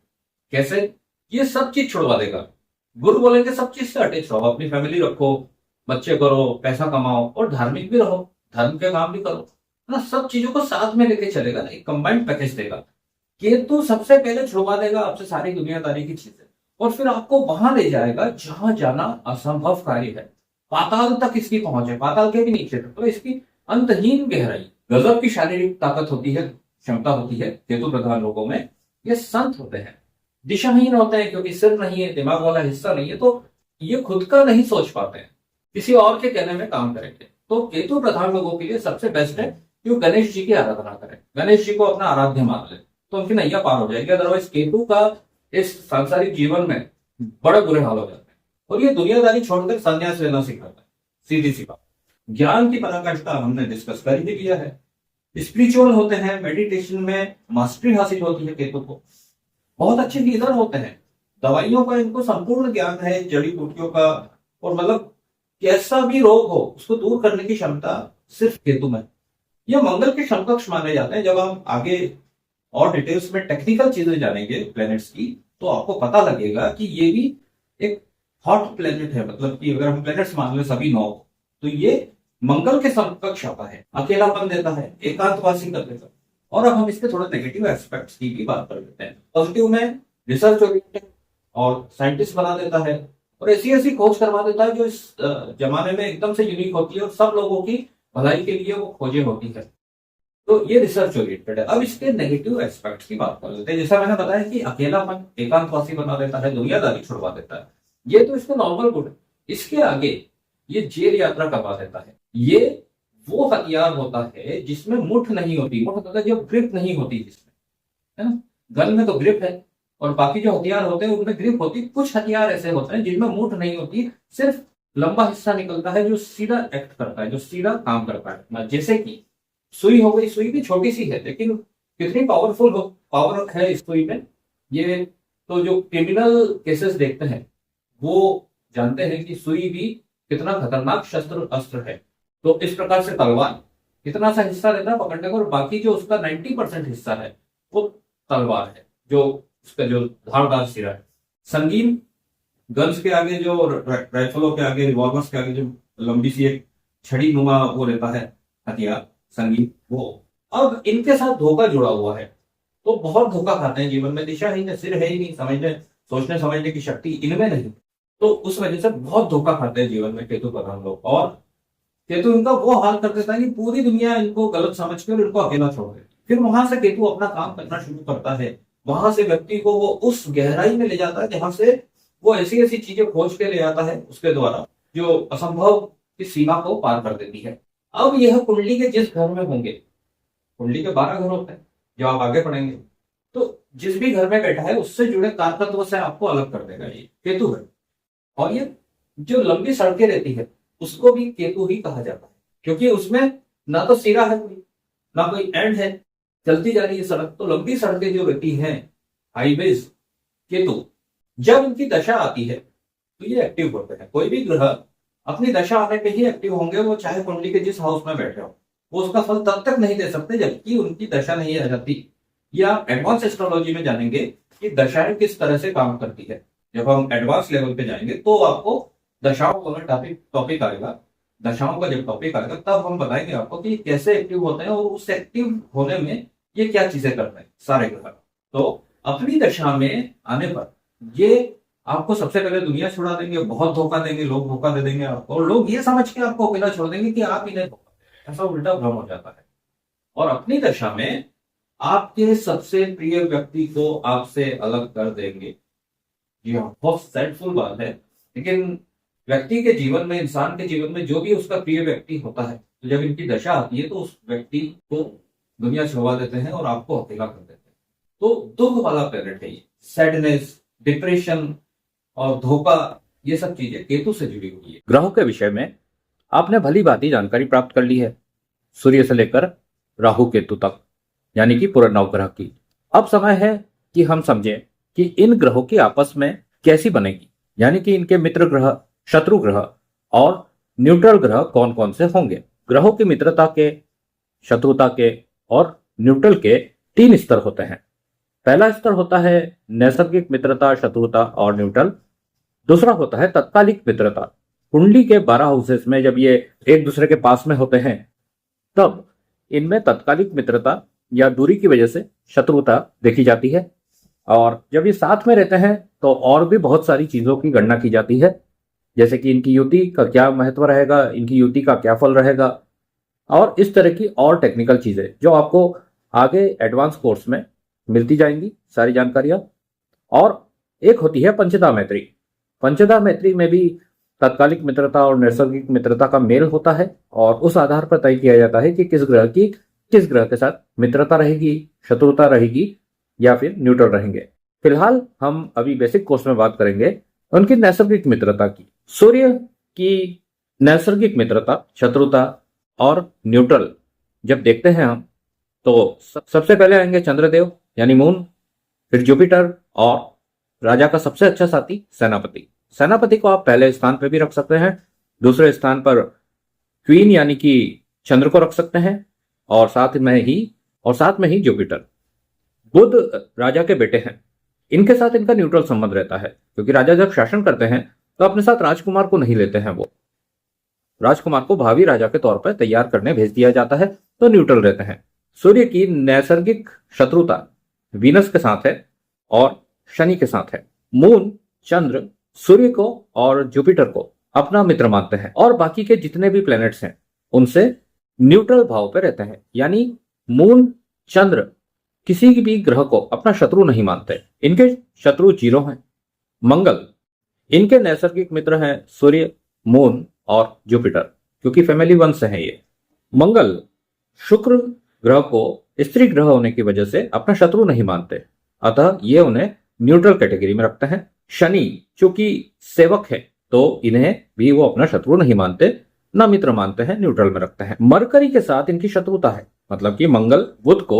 कैसे? ये सब चीज छुड़वा देगा। गुरु बोलेंगे सब चीज से अटैच रहो, अपनी फैमिली रखो, बच्चे करो, पैसा कमाओ, और धार्मिक भी रहो, धर्म के काम भी करो, ना सब चीजों को साथ में लेके चलेगा, एक कंबाइंड पैकेज देगा। केतु सबसे पहले छुड़वा देगा आपसे सारी दुनियादारी की चीजें, और फिर आपको वहां ले जाएगा जहां जाना असंभव कार्य है। पाताल तक इसकी पहुंच है, पाताल के भी नीचे तक। तो इसकी अंतहीन गहराई, गजब की शारीरिक ताकत होती है, क्षमता होती है केतु प्रधान लोगों में। ये संत होते हैं, दिशाहीन होते हैं, क्योंकि सिर नहीं है, दिमाग वाला हिस्सा नहीं है, तो ये खुद का नहीं सोच पाते हैं, किसी और के कहने में काम करेंगे। तो केतु प्रधान लोगों के लिए सबसे बेस्ट है कि वो गणेश जी की आराधना करें, गणेश जी को अपना आराध्य मान ले, तो उनकी नैया पार हो जाएगी। अदरवाइज केतु का इस सांसारिक जीवन में बड़े बुरे हाल हो जाते हैं। और ये दुनियादारी छोड़कर संन्यास लेना सिखाता है, सीधी सी बात। ज्ञान की पराकाष्ठा हमने डिस्कस कर ही लिया है। स्पिरिचुअल होते हैं, मेडिटेशन में मास्टरी हासिल होती है केतु को। बहुत अच्छे हीलर होते हैं, दवाइयों का इनको संपूर्ण ज्ञान है, जड़ी बूटियों का, और मतलब कैसा भी रोग हो उसको दूर करने की क्षमता सिर्फ केतु में। ये मंगल के समकक्ष माने जाते हैं। जब हम आगे और डिटेल्स में टेक्निकल चीजें जानेंगे प्लैनेट्स की, तो आपको पता लगेगा कि ये भी एक हॉट प्लैनेट है। मतलब कि अगर हम प्लैनेट्स मान लें सभी 9, तो ये मंगल के समकक्ष आता है, अकेलापन देता है, एकांतवासी कर देता है। और अब हम इसके थोड़े नेगेटिव एस्पेक्ट्स की भी बात कर लेते हैं। पॉजिटिव में रिसर्च ओरिएंटेड और साइंटिस्ट बना देता है, और ऐसी ऐसी खोज करवा देता है जो इस जमाने में एकदम से यूनिक होती है और सब लोगों की भलाई के लिए वो खोजें होती है। तो ये रिसर्च ओरिएंटेड है। अब इसके नेगेटिव एस्पेक्ट्स की बात कर लेते हैं। जैसा मैंने बताया कि अकेलापन, एकांतवासी बना देता है, दुनियादारी छुड़वा देता है। ये तो इसका नॉर्मल गुड है। इसके आगे ये जेल यात्रा करवा देता है। ये वो हथियार होता है जिसमें मुठ नहीं होती, मुठ मतलब जो ग्रिप नहीं होती जिसमें, है ना। गन में तो ग्रिप है, और बाकी जो हथियार होते हैं उनमें ग्रिप होती। कुछ हथियार ऐसे होते हैं जिनमें मुठ नहीं होती, सिर्फ लंबा हिस्सा निकलता है जो सीधा एक्ट करता है, जो सीधा काम करता है। जैसे कि सुई हो गई। सुई भी छोटी सी है, लेकिन कितनी पावर है इस सुई में। ये तो जो क्रिमिनल केसेस देखते हैं वो जानते हैं कि सुई भी कितना खतरनाक शस्त्र अस्त्र है। तो इस प्रकार से तलवार कितना सा हिस्सा रहता है पकड़ने को, और बाकी जो उसका 90% हिस्सा है वो तलवार है, जो उसका जो धारदार सिरा है। संगीन गन्स के आगे, जो राइफलों के आगे, रिवॉल्वर्स के आगे जो लंबी सी एक छड़ी नुमा वो रहता है हथियार, संगीन वो। अब इनके साथ धोखा जुड़ा हुआ है, तो बहुत धोखा खाते हैं जीवन में। दिशा ही नहीं, सिर है ही नहीं, समझने सोचने समझने की शक्ति इनमें नहीं, तो उस वजह से बहुत धोखा खाते हैं जीवन में केतु प्रधान लोग। और केतु इनका वो हाल कर देता है कि पूरी दुनिया इनको गलत समझ के और इनको अकेला छोड़ देती। फिर वहां से केतु अपना काम करना शुरू करता है। वहां से व्यक्ति को वो उस गहराई में ले जाता है जहां से वो ऐसी ऐसी चीजें खोज के ले आता है उसके द्वारा, जो असंभव की सीमा को पार कर देती है। अब यह कुंडली के जिस घर में होंगे, कुंडली के 12 घर होते हैं जो आप आगे पढ़ेंगे, तो जिस भी घर में बैठा है उससे जुड़े कारकत्व से आपको अलग कर देगा ये केतु है। और ये जो लंबी सड़कें रहती है उसको भी केतु ही कहा जाता है, क्योंकि उसमें ना तो सिरा है कोई, ना कोई एंड है, चलती जा रही है सड़क। तो लंबी सड़कें जो रहती हैं, हाईवेज, केतु जब इनकी दशा आती है तो ये एक्टिव होते हैं। कोई भी ग्रह अपनी दशा आने पे ही एक्टिव होंगे, वो चाहे कुंडली के जिस हाउस में बैठे हो। वो उसका फल तब तक नहीं दे सकते जबकि उनकी दशा नहीं आ जाती। ये आप एडवांस एस्ट्रोलॉजी में जानेंगे कि दशाएं किस तरह से काम करती है। जब हम एडवांस लेवल पे जाएंगे तो आपको दशाओं का टॉपिक आएगा, दशाओं का जब टॉपिक आएगा तब हम बताएंगे आपको कि कैसे एक्टिव होते हैं और उस एक्टिव होने में ये क्या चीजें करते हैं सारे ग्रह। तो अपनी दशा में आने पर ये आपको सबसे पहले दुनिया छुड़ा देंगे, बहुत धोखा देंगे, लोग धोखा दे देंगे आपको, और लोग ये समझ के आपको अकेला छोड़ देंगे कि आप इन्हें धोखा दे रहे हैं। ऐसा उल्टा भ्रम हो जाता है। और अपनी दशा में आपके सबसे प्रिय व्यक्ति को आपसे अलग कर देंगे। जी हाँ, बहुत सैडफुल बात है, लेकिन व्यक्ति के जीवन में, इंसान के जीवन में जो भी उसका प्रिय व्यक्ति होता है, तो जब इनकी दशा आती है तो उस व्यक्ति को दुनिया छुड़वा देते हैं और आपको अकेला कर देते हैं। तो दुख वाला प्लेनेट है ये। सैडनेस, डिप्रेशन और धोखा, ये सब चीजें केतु से जुड़ी हुई है। ग्रहों के विषय में आपने भली भांति जानकारी प्राप्त कर ली है, सूर्य से लेकर राहु केतु तक, यानी कि पूरे 9 ग्रह की। अब समय है कि हम समझें कि इन ग्रहों की आपस में कैसी बनेगी, यानी कि इनके मित्र ग्रह, शत्रु ग्रह और न्यूट्रल ग्रह कौन कौन से होंगे। ग्रहों की मित्रता के, शत्रुता के और न्यूट्रल के 3 स्तर होते हैं। पहला स्तर होता है नैसर्गिक मित्रता, शत्रुता और न्यूट्रल। दूसरा होता है तत्कालिक मित्रता। कुंडली के 12 हाउसेस में जब ये एक दूसरे के पास में होते हैं तब इनमें तत्कालिक मित्रता या दूरी की वजह से शत्रुता देखी जाती है, और जब ये साथ में रहते हैं तो और भी बहुत सारी चीजों की गणना की जाती है, जैसे कि इनकी युति का क्या महत्व रहेगा, इनकी युति का क्या फल रहेगा, और इस तरह की और टेक्निकल चीजें जो आपको आगे एडवांस कोर्स में मिलती जाएंगी सारी जानकारियां। और एक होती है पंचदा मैत्री। पंचदा मैत्री में भी तात्कालिक मित्रता और नैसर्गिक मित्रता का मेल होता है, और उस आधार पर तय किया जाता है कि किस ग्रह के साथ मित्रता रहेगी, शत्रुता रहेगी या फिर न्यूट्रल रहेंगे। फिलहाल हम अभी बेसिक कोर्स में बात करेंगे उनकी नैसर्गिक मित्रता की। सूर्य की नैसर्गिक मित्रता, शत्रुता और न्यूट्रल जब देखते हैं हम, तो सबसे पहले आएंगे चंद्रदेव यानी मून, फिर जुपिटर और राजा का सबसे अच्छा साथी सेनापति। सेनापति को आप पहले स्थान पर भी रख सकते हैं, दूसरे स्थान पर क्वीन यानी कि चंद्र को रख सकते हैं, और साथ में ही जुपिटर। बुध राजा के बेटे हैं, इनके साथ इनका न्यूट्रल संबंध रहता है, क्योंकि राजा जब शासन करते हैं तो अपने साथ राजकुमार को नहीं लेते हैं। वो राजकुमार को भावी राजा के तौर पर तैयार करने भेज दिया जाता है, तो न्यूट्रल रहते हैं। सूर्य की नैसर्गिक शत्रुता वीनस के साथ है और शनि के साथ है। मून, चंद्र सूर्य को और जुपिटर को अपना मित्र मानते हैं, और बाकी के जितने भी प्लैनेट्स हैं उनसे न्यूट्रल भाव पे रहते हैं। यानी मून, चंद्र किसी भी ग्रह को अपना शत्रु नहीं मानते, इनके शत्रु 0 हैं। मंगल, इनके नैसर्गिक मित्र हैं सूर्य, मून और जुपिटर, क्योंकि फैमिली 1 से है ये। मंगल शुक्र ग्रह को स्त्री ग्रह होने की वजह से अपना शत्रु नहीं मानते, अतः ये उन्हें न्यूट्रल कैटेगरी में रखते हैं। शनि चूंकि सेवक है तो इन्हें भी वो अपना शत्रु नहीं मानते, न मित्र मानते हैं, न्यूट्रल में रखते हैं। मरकरी के साथ इनकी शत्रुता है, मतलब कि मंगल बुध को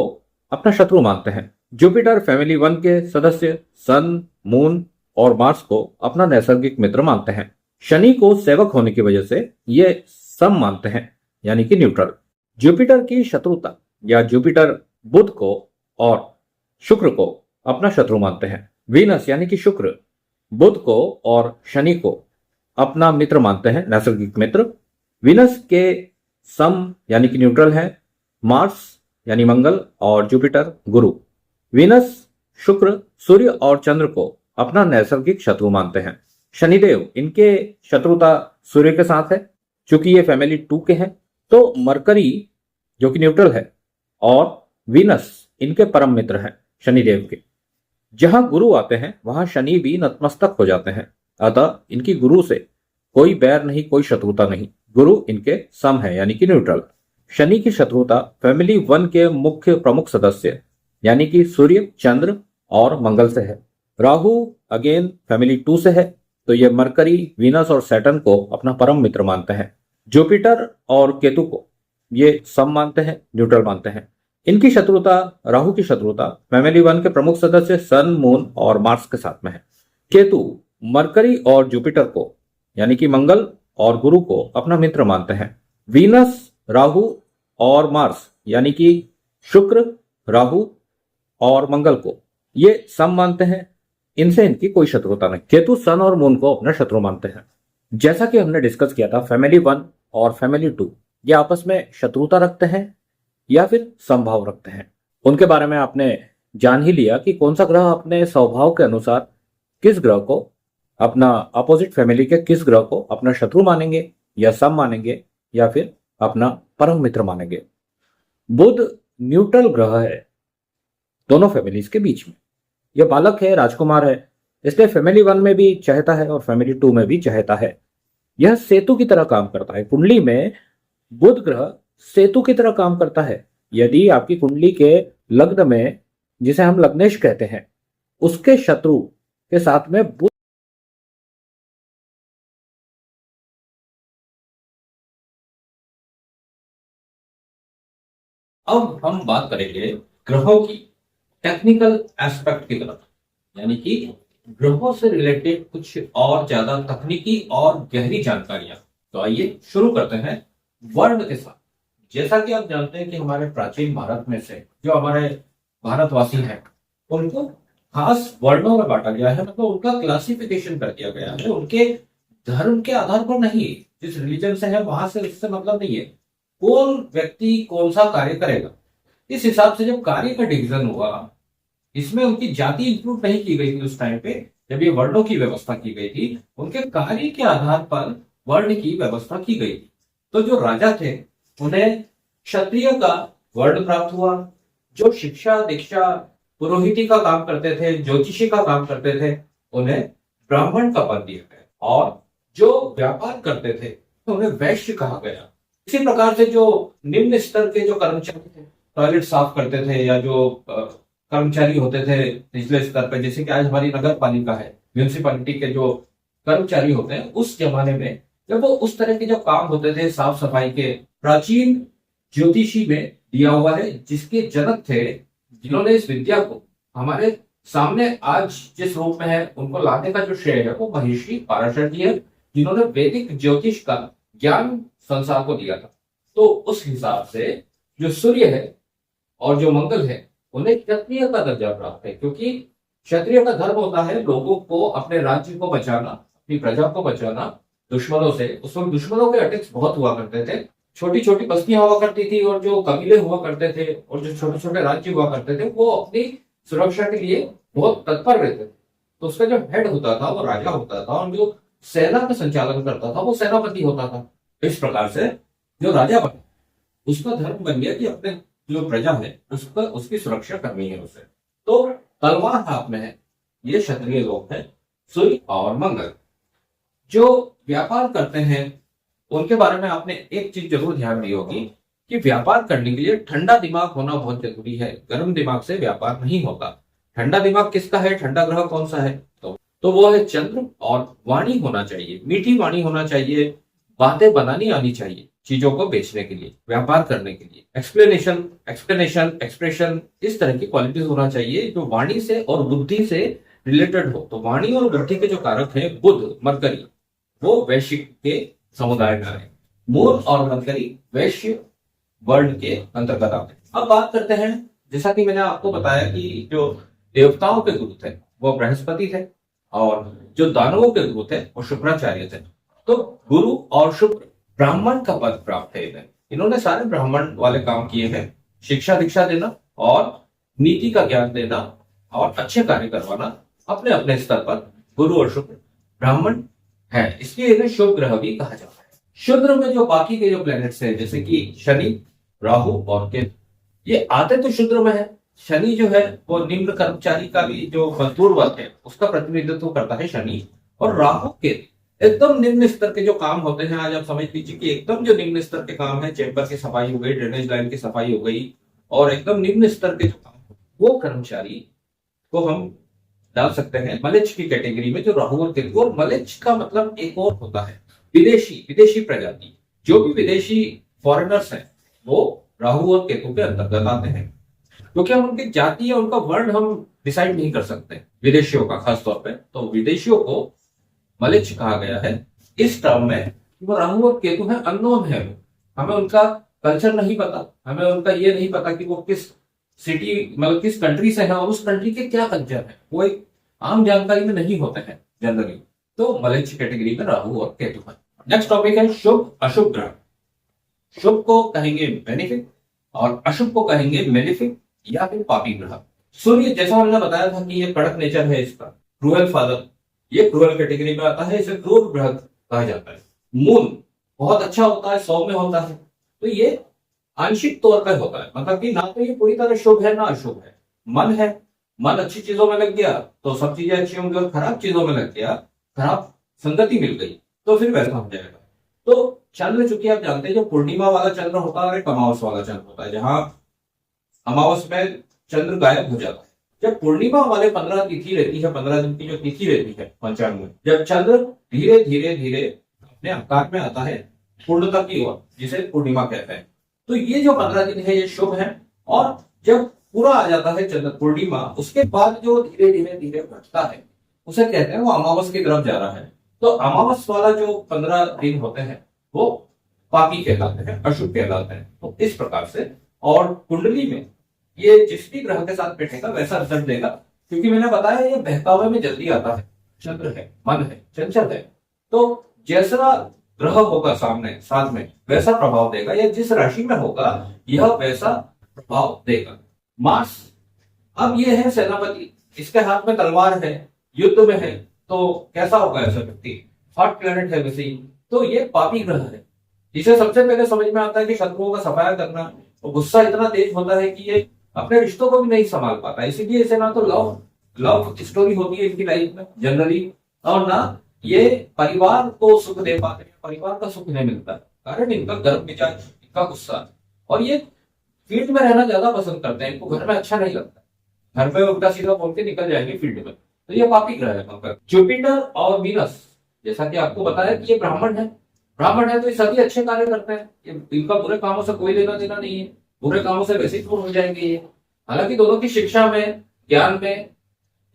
अपना शत्रु मानते हैं। जुपिटर फैमिली 1 के सदस्य सन, मून और मार्स को अपना नैसर्गिक मित्र मानते हैं। शनि को सेवक होने की वजह से ये सम मानते हैं, यानी कि न्यूट्रल। जुपिटर की शत्रुता या जुपिटर बुध को और शुक्र को अपना शत्रु मानते हैं। वीनस यानी कि शुक्र बुध को और शनि को अपना मित्र मानते हैं, नैसर्गिक मित्र। वीनस के सम यानी कि न्यूट्रल है मार्स यानी मंगल और जुपिटर गुरु। वीनस, शुक्र, सूर्य और चंद्र को अपना नैसर्गिक शत्रु मानते हैं। शनिदेव, इनके शत्रुता सूर्य के साथ है, चूंकि ये फैमिली 2 के हैं, तो मरकरी जो कि न्यूट्रल है और वीनस इनके परम मित्र हैं शनिदेव के। जहां गुरु आते हैं वहां शनि भी नतमस्तक हो जाते हैं, अतः इनकी गुरु से कोई बैर नहीं, कोई शत्रुता नहीं। गुरु इनके सम है यानी कि न्यूट्रल। शनि की शत्रुता फैमिली 1 के मुख्य प्रमुख सदस्य यानी कि सूर्य, चंद्र और मंगल से है। राहु अगेन फैमिली 2 से है, तो ये मरकरी, वीनस और सैटर्न को अपना परम मित्र मानते हैं। जुपिटर और केतु को ये सम मानते हैं, न्यूट्रल मानते हैं। इनकी शत्रुता, राहु की शत्रुता फैमिली 1 के प्रमुख सदस्य सन, मून और मार्स के साथ में है। केतु मरकरी और जुपिटर को यानी कि मंगल और गुरु को अपना मित्र मानते हैं। वीनस, राहु और मार्स यानी कि शुक्र, राहु और मंगल को ये सम मानते हैं, इनसे इनकी कोई शत्रुता नहीं। केतु सन और मून को अपना शत्रु मानते हैं। जैसा कि हमने डिस्कस किया था, फैमिली 1 और फैमिली 2 ये आपस में शत्रुता रखते हैं या फिर समभाव रखते हैं। उनके बारे में आपने जान ही लिया कि कौन सा ग्रह अपने स्वभाव के अनुसार किस ग्रह को, अपना अपोजिट फैमिली के किस ग्रह को अपना शत्रु मानेंगे या सम मानेंगे या फिर अपना परम मित्र मानेंगे। बुध न्यूट्रल ग्रह है दोनों फैमिलीज के बीच में। यह बालक है, राजकुमार है, इसलिए फैमिली 1 में भी चहेता है और फैमिली 2 में भी चहेता है। यह सेतु की तरह काम करता है। कुंडली में बुध ग्रह सेतु की तरह काम करता है। यदि आपकी कुंडली के लग्न में, जिसे हम लग्नेश कहते हैं, उसके शत्रु के साथ में बुध अब हम बात करेंगे ग्रहों की टेक्निकल एस्पेक्ट की तरफ, यानी कि ग्रहों से रिलेटेड कुछ और ज्यादा तकनीकी और गहरी जानकारियां। तो आइए शुरू करते हैं वर्ण के साथ। जैसा कि आप जानते हैं कि हमारे प्राचीन भारत में से जो हमारे भारतवासी हैं उनको खास वर्णों में बांटा गया है, मतलब उनका क्लासिफिकेशन कर दिया गया है। उनके धर्म के आधार पर नहीं, जिस रिलीजन से है वहां से उससे मतलब नहीं है, कौन व्यक्ति कौन सा कार्य करेगा, इस हिसाब से जब कार्य का डिवीजन हुआ, इसमें उनकी जाति इंक्लूड नहीं की गई थी उस टाइम पे जब ये वर्णों की व्यवस्था की गई थी। उनके कार्य के आधार पर वर्ण की व्यवस्था की गई थी। तो जो राजा थे उन्हें क्षत्रिय का वर्ण प्राप्त हुआ, जो शिक्षा दीक्षा पुरोहिती का काम करते थे, ज्योतिषी का काम करते थे, उन्हें ब्राह्मण का पद दिया गया, और जो व्यापार करते थे उन्हें वैश्य कहा गया। इसी प्रकार से जो निम्न स्तर के जो कर्मचारी थे, टॉयलेट साफ करते थे, या जो कर्मचारी होते थे निचले स्तर पर, जैसे कि आज हमारी नगर पालिका है, म्यूनिसिपैलिटी के जो कर्मचारी होते हैं उस जमाने में, जब वो उस तरह के जो काम होते थे साफ सफाई के, प्राचीन ज्योतिषी में दिया हुआ है, जिसके जनक थे, जिन्होंने इस विद्या को हमारे सामने आज जिस रूप में है उनको लाने का जो श्रेय है वो महर्षि पराशर जी है, जिन्होंने वैदिक ज्योतिष का ज्ञान संसार को दिया था। तो उस हिसाब से जो सूर्य है और जो मंगल है उन्हें क्षत्रिय का दर्जा प्राप्त है, क्योंकि क्षत्रिय का धर्म होता है लोगों को अपने राज्य को बचाना, अपनी प्रजा को बचाना दुश्मनों से। उस वक्त दुश्मनों के अटैक्स बहुत हुआ करते थे, छोटी छोटी बस्तियां हुआ करती थी और जो कबीले हुआ करते थे और जो छोटे छोटे राज्य हुआ करते थे वो अपनी सुरक्षा के लिए बहुत तत्पर रहते थे। तो उसका जो हेड होता था वो राजा होता था और जो सेना का संचालन करता था वो सेनापति होता था। इस प्रकार से जो राजा बना उसका धर्म बन गया कि अपने जो प्रजा है उसका उसकी सुरक्षा करनी है उसे। तो तलवार हाथ में है, ये क्षत्रिय लोग हैं, सूर्य और मंगल। जो व्यापार करते हैं उनके बारे में आपने एक चीज जरूर ध्यान दी होगी कि व्यापार करने के लिए ठंडा दिमाग होना बहुत जरूरी है। गर्म दिमाग से व्यापार नहीं होता। ठंडा दिमाग किसका है, ठंडा ग्रह कौन सा है, तो वो है चंद्र। और वाणी होना चाहिए, मीठी वाणी होना चाहिए, बातें बनानी आनी चाहिए चीजों को बेचने के लिए, व्यापार करने के लिए। एक्सप्लेनेशन, एक्सप्रेशन, इस तरह की क्वालिटीज होना चाहिए जो वाणी से और बुद्धि से रिलेटेड हो। तो वाणी और बुद्धि के जो कारक हैं बुध, मरकरी, वो वैश्य के समुदाय का है। मूल और मरकरी वैश्य वर्ण के अंतर्गत आते हैं। अब बात करते हैं, जैसा कि मैंने आपको बताया कि जो देवताओं के गुरु थे वो बृहस्पति थे और जो दानवों के गुरु थे वो शुक्राचार्य थे। तो गुरु और शुक्र ब्राह्मण का पद प्राप्त है इन्हें। इन्होंने सारे ब्राह्मण वाले काम किए हैं, शिक्षा दीक्षा देना और नीति का ज्ञान देना और अच्छे कार्य करवाना अपने अपने स्तर पर। गुरु और शुक्र ब्राह्मण है, इसलिए इन्हें शुभ ग्रह भी कहा जाता है। शुद्र में जो बाकी के जो प्लैनेट्स हैं जैसे कि शनि, राहु और केतु, ये आते तो शुद्र में है। शनि जो है वो निम्न कर्मचारी का भी जो मजदूर वर्ग है उसका प्रतिनिधित्व करता है शनि। और राहु केतु एकदम निम्न स्तर के जो काम होते हैं, आज आप समझ लीजिए कि एकदम जो निम्न स्तर के काम है, चैम्बर की सफाई हो गई, ड्रेनेज लाइन की सफाई हो गई और एकदम निम्न स्तर के जो काम, वो कर्मचारी को हम डाल सकते हैं मलेच्छ की कैटेगरी में, जो राहु और केतु। और मलेच्छ का मतलब एक और होता है विदेशी, विदेशी प्रजाति। जो भी विदेशी फॉरेनर्स हैं वो राहु और केतु के अंतर्गत आते हैं, क्योंकि हम उनकी जाति या उनका वर्ण हम डिसाइड नहीं कर सकते विदेशियों का खासतौर पे। तो विदेशियों को मलेच्छ कहा गया है इस टर्म में। वो राहु और केतु है, अननोन है, हमें उनका कल्चर नहीं पता, हमें उनका ये नहीं पता कि वो किस सिटी मतलब किस कंट्री से है और उस कंट्री के क्या कल्चर है, वो एक आम जानकारी में नहीं होते हैं जनरली। तो मलेच्छ कैटेगरी में राहु और केतु है। नेक्स्ट टॉपिक है शुभ अशुभ ग्रह। शुभ को कहेंगे बेनिफिक और अशुभ को कहेंगे मेलिफिक या फिर पापी ग्रह। सूर्य, जैसा मैंने बताया था कि ये कड़क नेचर है इसका, क्रूएल फादर, ये क्रूएल कैटेगरी में आता है, इसे क्रूर ग्रह कहा जाता है। मून बहुत अच्छा होता है, 100 में होता है, तो ये आंशिक तौर पर होता है, मतलब कि ना तो ये पूरी तरह शुभ है ना अशुभ है। मन है, मन अच्छी चीजों में लग गया तो सब चीजें अच्छी होंगी, और खराब चीजों में लग गया, खराब संगति मिल गई तो फिर वैसा हो जाएगा। तो चंद्र, चूंकि आप जानते हैं जो पूर्णिमा वाला चंद्र होता है और एक अमावस वाला चंद्र होता है, जहां अमावस में चंद्र गायब हो जाता है। जब पूर्णिमा वाले 15 तिथि रहती है, 15 दिन की जो तिथि रहती है पंचांग में, जब चंद्र धीरे धीरे धीरे अपने आकार में आता है पूर्णता की ओर, जिसे पूर्णिमा कहते हैं, तो ये जो 15 दिन है ये शुभ है। और जब पूरा आ जाता है चंद्र पूर्णिमा, उसके बाद जो धीरे धीरे धीरे घटता है उसे कहते हैं वो अमावस की तरफ जा रहा है। तो अमावस वाला जो 15 दिन होते हैं वो पापी कहलाते हैं, अशुभ कहलाते हैं। तो इस प्रकार से, और कुंडली में ये जिस भी ग्रह के साथ बैठेगा वैसा रिजल्ट देगा, क्योंकि मैंने बताया ये बहकावे में जल्दी आता है, चंद्र है, मन है, चंचल है, तो जैसा ग्रह होगा सामने साथ में वैसा प्रभाव देगा, या जिस राशि में होगा यह वैसा प्रभाव देगा। मार्स, अब ये है सेनापति, इसके हाथ में तलवार है, युद्ध में है, तो कैसा होगा ऐसा व्यक्ति, हॉट प्लेनेट है वैसे ही, तो ये पापी ग्रह है। इसे सबसे पहले समझ में आता है कि शत्रुओं का सफाया करना, और गुस्सा इतना तेज होता है कि ये अपने रिश्तों को भी नहीं संभाल पाता, इसीलिए इसे ना तो लव स्टोरी होती है इनकी लाइफ में जनरली, और ना ये परिवार को सुख दे पाते हैं, परिवार का सुख नहीं मिलता, कारण इनका गर्म मिजाज, इनका गुस्सा, और ये फील्ड में रहना ज्यादा पसंद करते हैं, इनको घर में अच्छा नहीं लगता, घर में उल्टा सीधा बोल के निकल जाएंगे फील्ड में, तो ये पापी ग्रह है। जुपिटर और वीनस जैसा कि आपको बताया कि ये ब्राह्मण है तो ये सभी अच्छे कार्य करते हैं, इनका बुरे कामों से कोई लेना देना नहीं है, बुरे कामों से वैसे ही दूर हो जाएंगे ये। हालांकि दोनों की शिक्षा में, ज्ञान में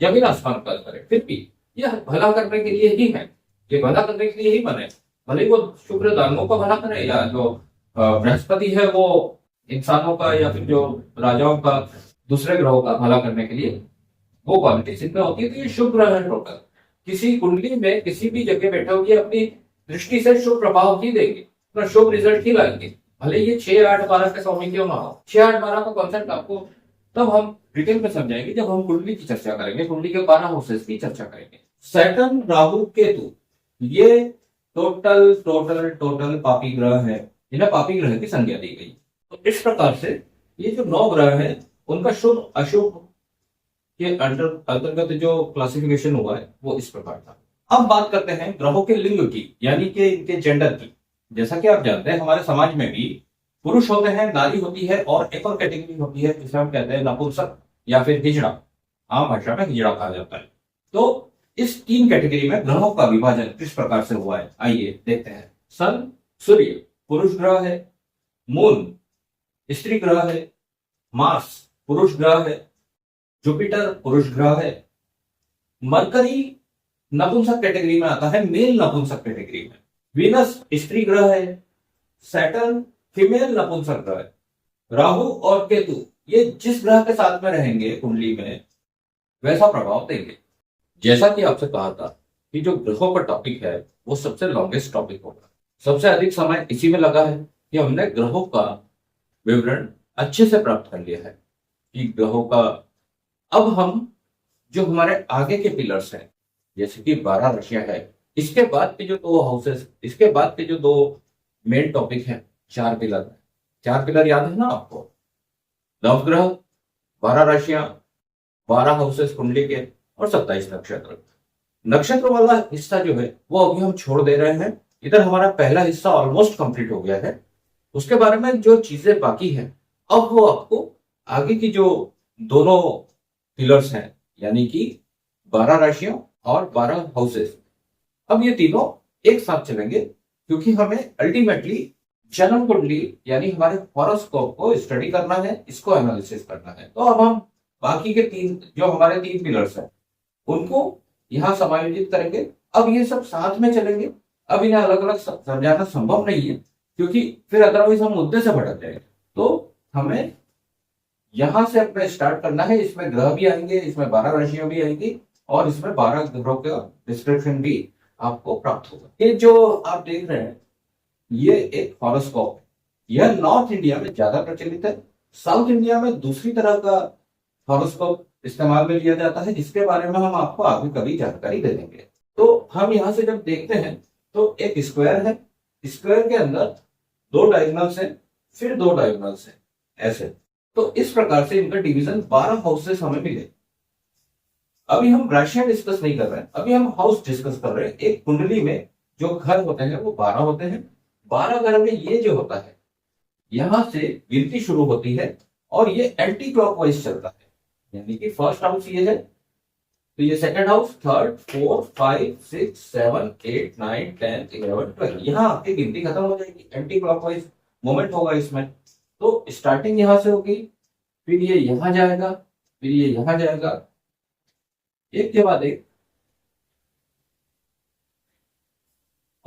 जमीन आसमान का अंतर है, फिर भी यह भला करने के लिए ही है, ये भला करने के लिए ही बने। भले ही वो शुक्र दानवों का भला करे, या जो बृहस्पति है वो इंसानों का, या फिर जो राजाओं का, दूसरे ग्रहों का भला करने के लिए वो क्वालिटी जिनमें होती है, तो ये शुभ ग्रह है टोटल। किसी कुंडली में किसी भी जगह बैठे होंगे अपनी दृष्टि से शुभ प्रभाव ही देंगे, अपना शुभ रिजल्ट ही लाएंगे, भले ये 6, 8, 12 के स्वामी क्यों ना हो। 6, 8, 12 का कॉन्सेप्ट आपको तब हम डिटेल में समझाएंगे जब हम कुंडली की चर्चा करेंगे, कुंडली के 12 हाउसेस की चर्चा करेंगे। सैटर्न, राहु, केतु, ये टोटल पापी ग्रह है, इन्हें पापी ग्रह की संज्ञा दी गई। तो इस प्रकार से ये जो 9 ग्रह हैं उनका शुभ अशुभ के अंतर्गत जो क्लासिफिकेशन हुआ है वो इस प्रकार था। अब बात करते हैं ग्रहों के लिंग की, यानी कि इनके जेंडर की। जैसा कि आप जानते हैं हमारे समाज में भी पुरुष होते हैं, नारी होती है, और एक और कैटेगरी होती है जिसे हम कहते हैं नपुंसक या फिर हिजड़ा, आम भाषा में हिजड़ा कहा जाता है। तो इस 3 कैटेगरी में ग्रहों का विभाजन किस प्रकार से हुआ है, आइए देखते हैं। सन, सूर्य पुरुष ग्रह है, मून स्त्री ग्रह है, मार्स पुरुष ग्रह है, जुपिटर पुरुष ग्रह है, मरकरी नपुंसक कैटेगरी में आता है, मेल नपुंसक कैटेगरी में, वीनस स्त्री ग्रह है, सैटर्न फीमेल नपुंसक ग्रह है, राहु और केतु ये जिस ग्रह के साथ में रहेंगे कुंडली में वैसा प्रभाव देंगे। जैसा कि आपसे कहा था कि जो ग्रहों का टॉपिक है वो सबसे लॉन्गेस्ट टॉपिक होगा, सबसे अधिक समय इसी में लगा है कि हमने ग्रहों का विवरण अच्छे से प्राप्त कर लिया है कि ग्रहों का। अब हम जो हमारे आगे के पिलर्स हैं जैसे कि 12 राशियां है, इसके बाद के जो 2 हाउसेस, इसके बाद के जो 2 मेन टॉपिक है, 4 पिलर, 4 पिलर याद है ना आपको, नवग्रह, 12 राशियां, 12 हाउसेस कुंडली के, और 27 नक्षत्र। नक्षत्र वाला हिस्सा जो है वो अभी हम छोड़ दे रहे हैं, इधर हमारा पहला हिस्सा ऑलमोस्ट कंप्लीट हो गया है। उसके बारे में जो चीजें बाकी है अब वो आपको आगे की जो दोनों पिलर्स हैं, यानी कि 12 राशियां और 12 हाउसेस, अब ये तीनों एक साथ चलेंगे क्योंकि हमें अल्टीमेटली जन्म कुंडली यानी हमारे हॉरोस्कोप को स्टडी करना है, इसको एनालिसिस करना है। तो अब हम बाकी के 3 जो हमारे 3 पिलर्स हैं उनको यहां समायोजित करेंगे। अब ये सब साथ में चलेंगे, अब इन्हें अलग अलग समझाना संभव नहीं है क्योंकि फिर अदरवाइज हम मुद्दे से भटक जाएंगे। तो हमें यहां से अपने स्टार्ट करना है, इसमें ग्रह भी आएंगे, इसमें 12 राशियां भी आएंगी और इसमें 12 ग्रहों का डिस्क्रिप्शन भी आपको प्राप्त होगा। ये जो आप देख रहे हैं ये एक हॉरोस्कोप है, यह नॉर्थ इंडिया में ज्यादा प्रचलित है, साउथ इंडिया में दूसरी तरह का हॉरोस्कोप इस्तेमाल में लिया जाता है जिसके बारे में हम आपको आगे कभी जानकारी दे देंगे। तो हम यहाँ से जब देखते हैं तो एक स्क्वायर है, स्क्वायर के अंदर 2 डायगोनल्स हैं, फिर 2 डायगोनल्स हैं, ऐसे। तो इस प्रकार से इनका डिवीजन 12 हाउसेस हमें मिले। अभी हम राशियां डिस्कस नहीं कर रहे हैं, अभी हम हाउस डिस्कस कर रहे हैं। एक कुंडली में जो घर होते हैं वो 12 होते हैं। 12 घर में ये जो होता है यहां से गिनती शुरू होती है और ये एंटी क्लॉकवाइज चलता है, यानी कि फर्स्ट हाउस ये है तो ये सेकंड हाउस, थर्ड, 4, 5, 6, 7, 8, 9, 10, 11, 12, यहाँ आपकी गिनती खत्म हो जाएगी, एंटी क्लॉकवाइज मूवमेंट होगा इसमें। तो स्टार्टिंग यहां से होगी, फिर ये यहां जाएगा, फिर ये यहां जाएगा, एक के बाद एक,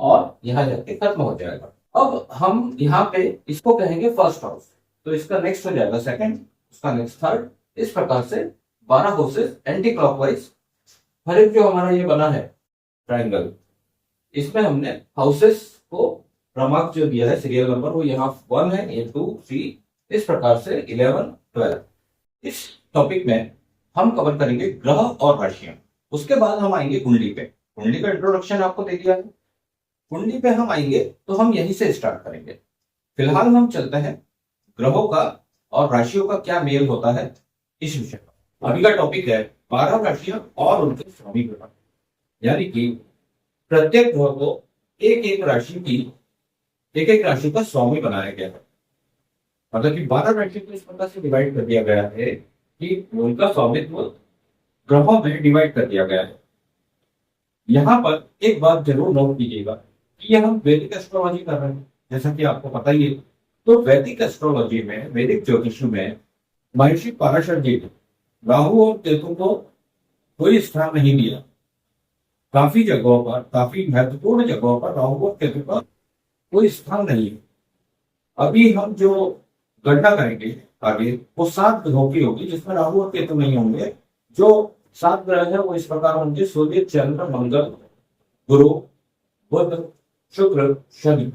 और यहां जाके खत्म हो जाएगा। अब हम यहाँ पे इसको कहेंगे फर्स्ट हाउस, तो इसका नेक्स्ट हो जाएगा सेकंड, उसका नेक्स्ट थर्ड, इस प्रकार से 12 हाउसेस एंटी क्लॉकवाइज। हर एक जो हमारा ये बना है ट्रायंगल, इसमें हमने हाउसेस को क्रमांक जो दिया है सीरियल नंबर वो यहाँ 1 है, ये 2, 3, इस प्रकार से 11, 12। इस टॉपिक में हम कवर करेंगे ग्रह और राशियां, उसके बाद हम आएंगे कुंडली पे। कुंडली का इंट्रोडक्शन आपको दे दिया है, कुंडली पे हम आएंगे तो हम यहीं से स्टार्ट करेंगे। फिलहाल हम चलते हैं ग्रहों का और राशियों का क्या मेल होता है इस विषय पर। अभी का टॉपिक है 12 राशियां और उनके स्वामी ग्रह, यानी कि प्रत्येक ग्रह को एक एक राशि का स्वामी बनाया गया है। मतलब कि 12 राशि को इस प्रकार से डिवाइड कर दिया गया है कि उनका स्वामित्व ग्रहों में डिवाइड कर दिया गया है। यहाँ पर एक बात जरूर नोट कीजिएगा कि ये हम वैदिक एस्ट्रोलॉजी कर रहे हैं, जैसा कि आपको पता ही है। तो वैदिक एस्ट्रोलॉजी में, वैदिक ज्योतिष में महर्षि पराशर जी ने राहु और केतु को कोई स्थान नहीं दिया। काफी जगहों पर, काफी महत्वपूर्ण जगहों पर राहु और केतु का कोई स्थान नहीं है। अभी हम जो गणना करेंगे आगे, वो 7 ग्रहों की होगी जिसमें राहु और केतु नहीं होंगे। जो 7 ग्रह है वो इस प्रकार होंगे: सूर्य, चंद्र, मंगल, गुरु, बुध, शुक्र, शनि।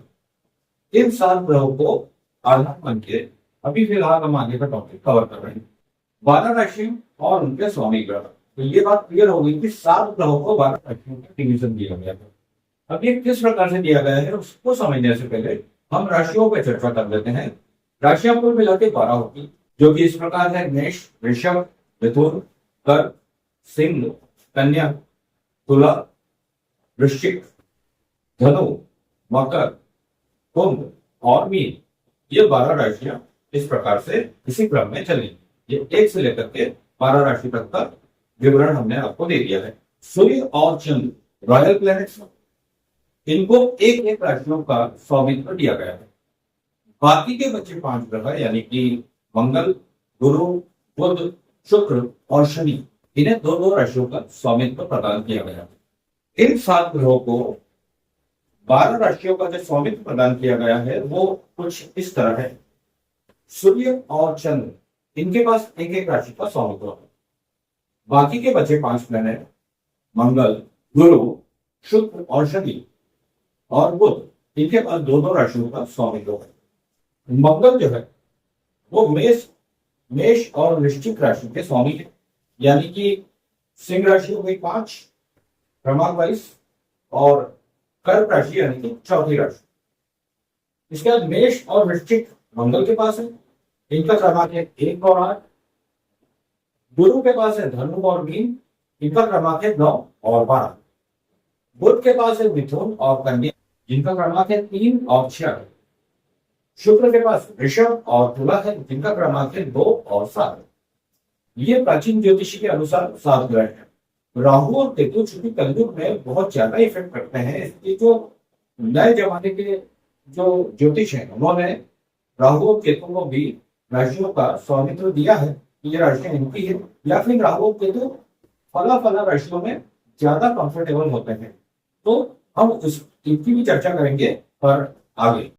इन 7 ग्रहों को आधार मान के अभी फिलहाल हम आगे का टॉपिक कवर कर रहे हैं। 12 राशि और उनके स्वामी ग्रह। तो ये बात क्लियर हो गई कि 7 ग्रहों को 12 राशियों का डिवीजन दिया गया है। अब ये किस प्रकार से दिया गया है उसको समझने से पहले हम राशियों पर चर्चा कर लेते हैं। राशियां कुल मिला के 12 होगी, जो कि इस प्रकार है: मेष, वृषभ, मिथुन, कर्क, सिंह, कन्या, तुला, वृश्चिक, धनु, मकर, कुंभ और मीन। ये 12 राशियां इस प्रकार से इसी क्रम में चलेंगी। ये 1 से लेकर के 12 राशि तक का विवरण हमने आपको दे दिया है। सूर्य और चंद्र रॉयल प्लैनेट्स, इनको एक एक राशियों का स्वामित्व दिया गया है। बाकी के बचे 5 ग्रह यानी कि मंगल, गुरु, बुध, शुक्र और शनि, इन्हें 2-2 राशियों का स्वामित्व प्रदान किया गया है। इन 7 ग्रहों को 12 राशियों का जो स्वामित्व प्रदान किया गया है वो कुछ इस तरह है। सूर्य और चंद्र, इनके पास एक एक राशि का स्वामित्व है। बाकी के बचे 5 प्लैनेट मंगल, गुरु, शुक्र और शनि और बुध, इनके पास 2-2 राशियों का स्वामित्व है। मंगल जो है वो मेष और वृश्चिक राशि के स्वामी है, यानी कि सिंह राशि हो गई 5 क्रमांक वाइज, और कर्क राशि यानी कि चौथी राशि। इसके बाद मेष और वृश्चिक मंगल के पास है, इनका क्रमांक है 1 और 8। गुरु के पास है धनु और मीन, इनका क्रमांक है 9 और 12। बुध के पास है मिथुन और कन्या, जिनका क्रमांक है 3 और 6। शुक्र के पास ऋषभ और तुला है, जिनका क्रमांक है 2 और 7। ये प्राचीन ज्योतिषी के अनुसार 7 ग्रह है। राहु और केतु चूंकि कलयुग में बहुत ज्यादा इफेक्ट करते हैं, इसलिए जो नए जमाने के जो ज्योतिष है उन्होंने राहु और केतु को भी राशियों का स्वामित्व दिया है। ये राशियां इनकी है, या फिर राहु और केतु फला राशियों में ज्यादा कंफर्टेबल होते हैं। तो हम इनकी भी चर्चा करेंगे पर आगे।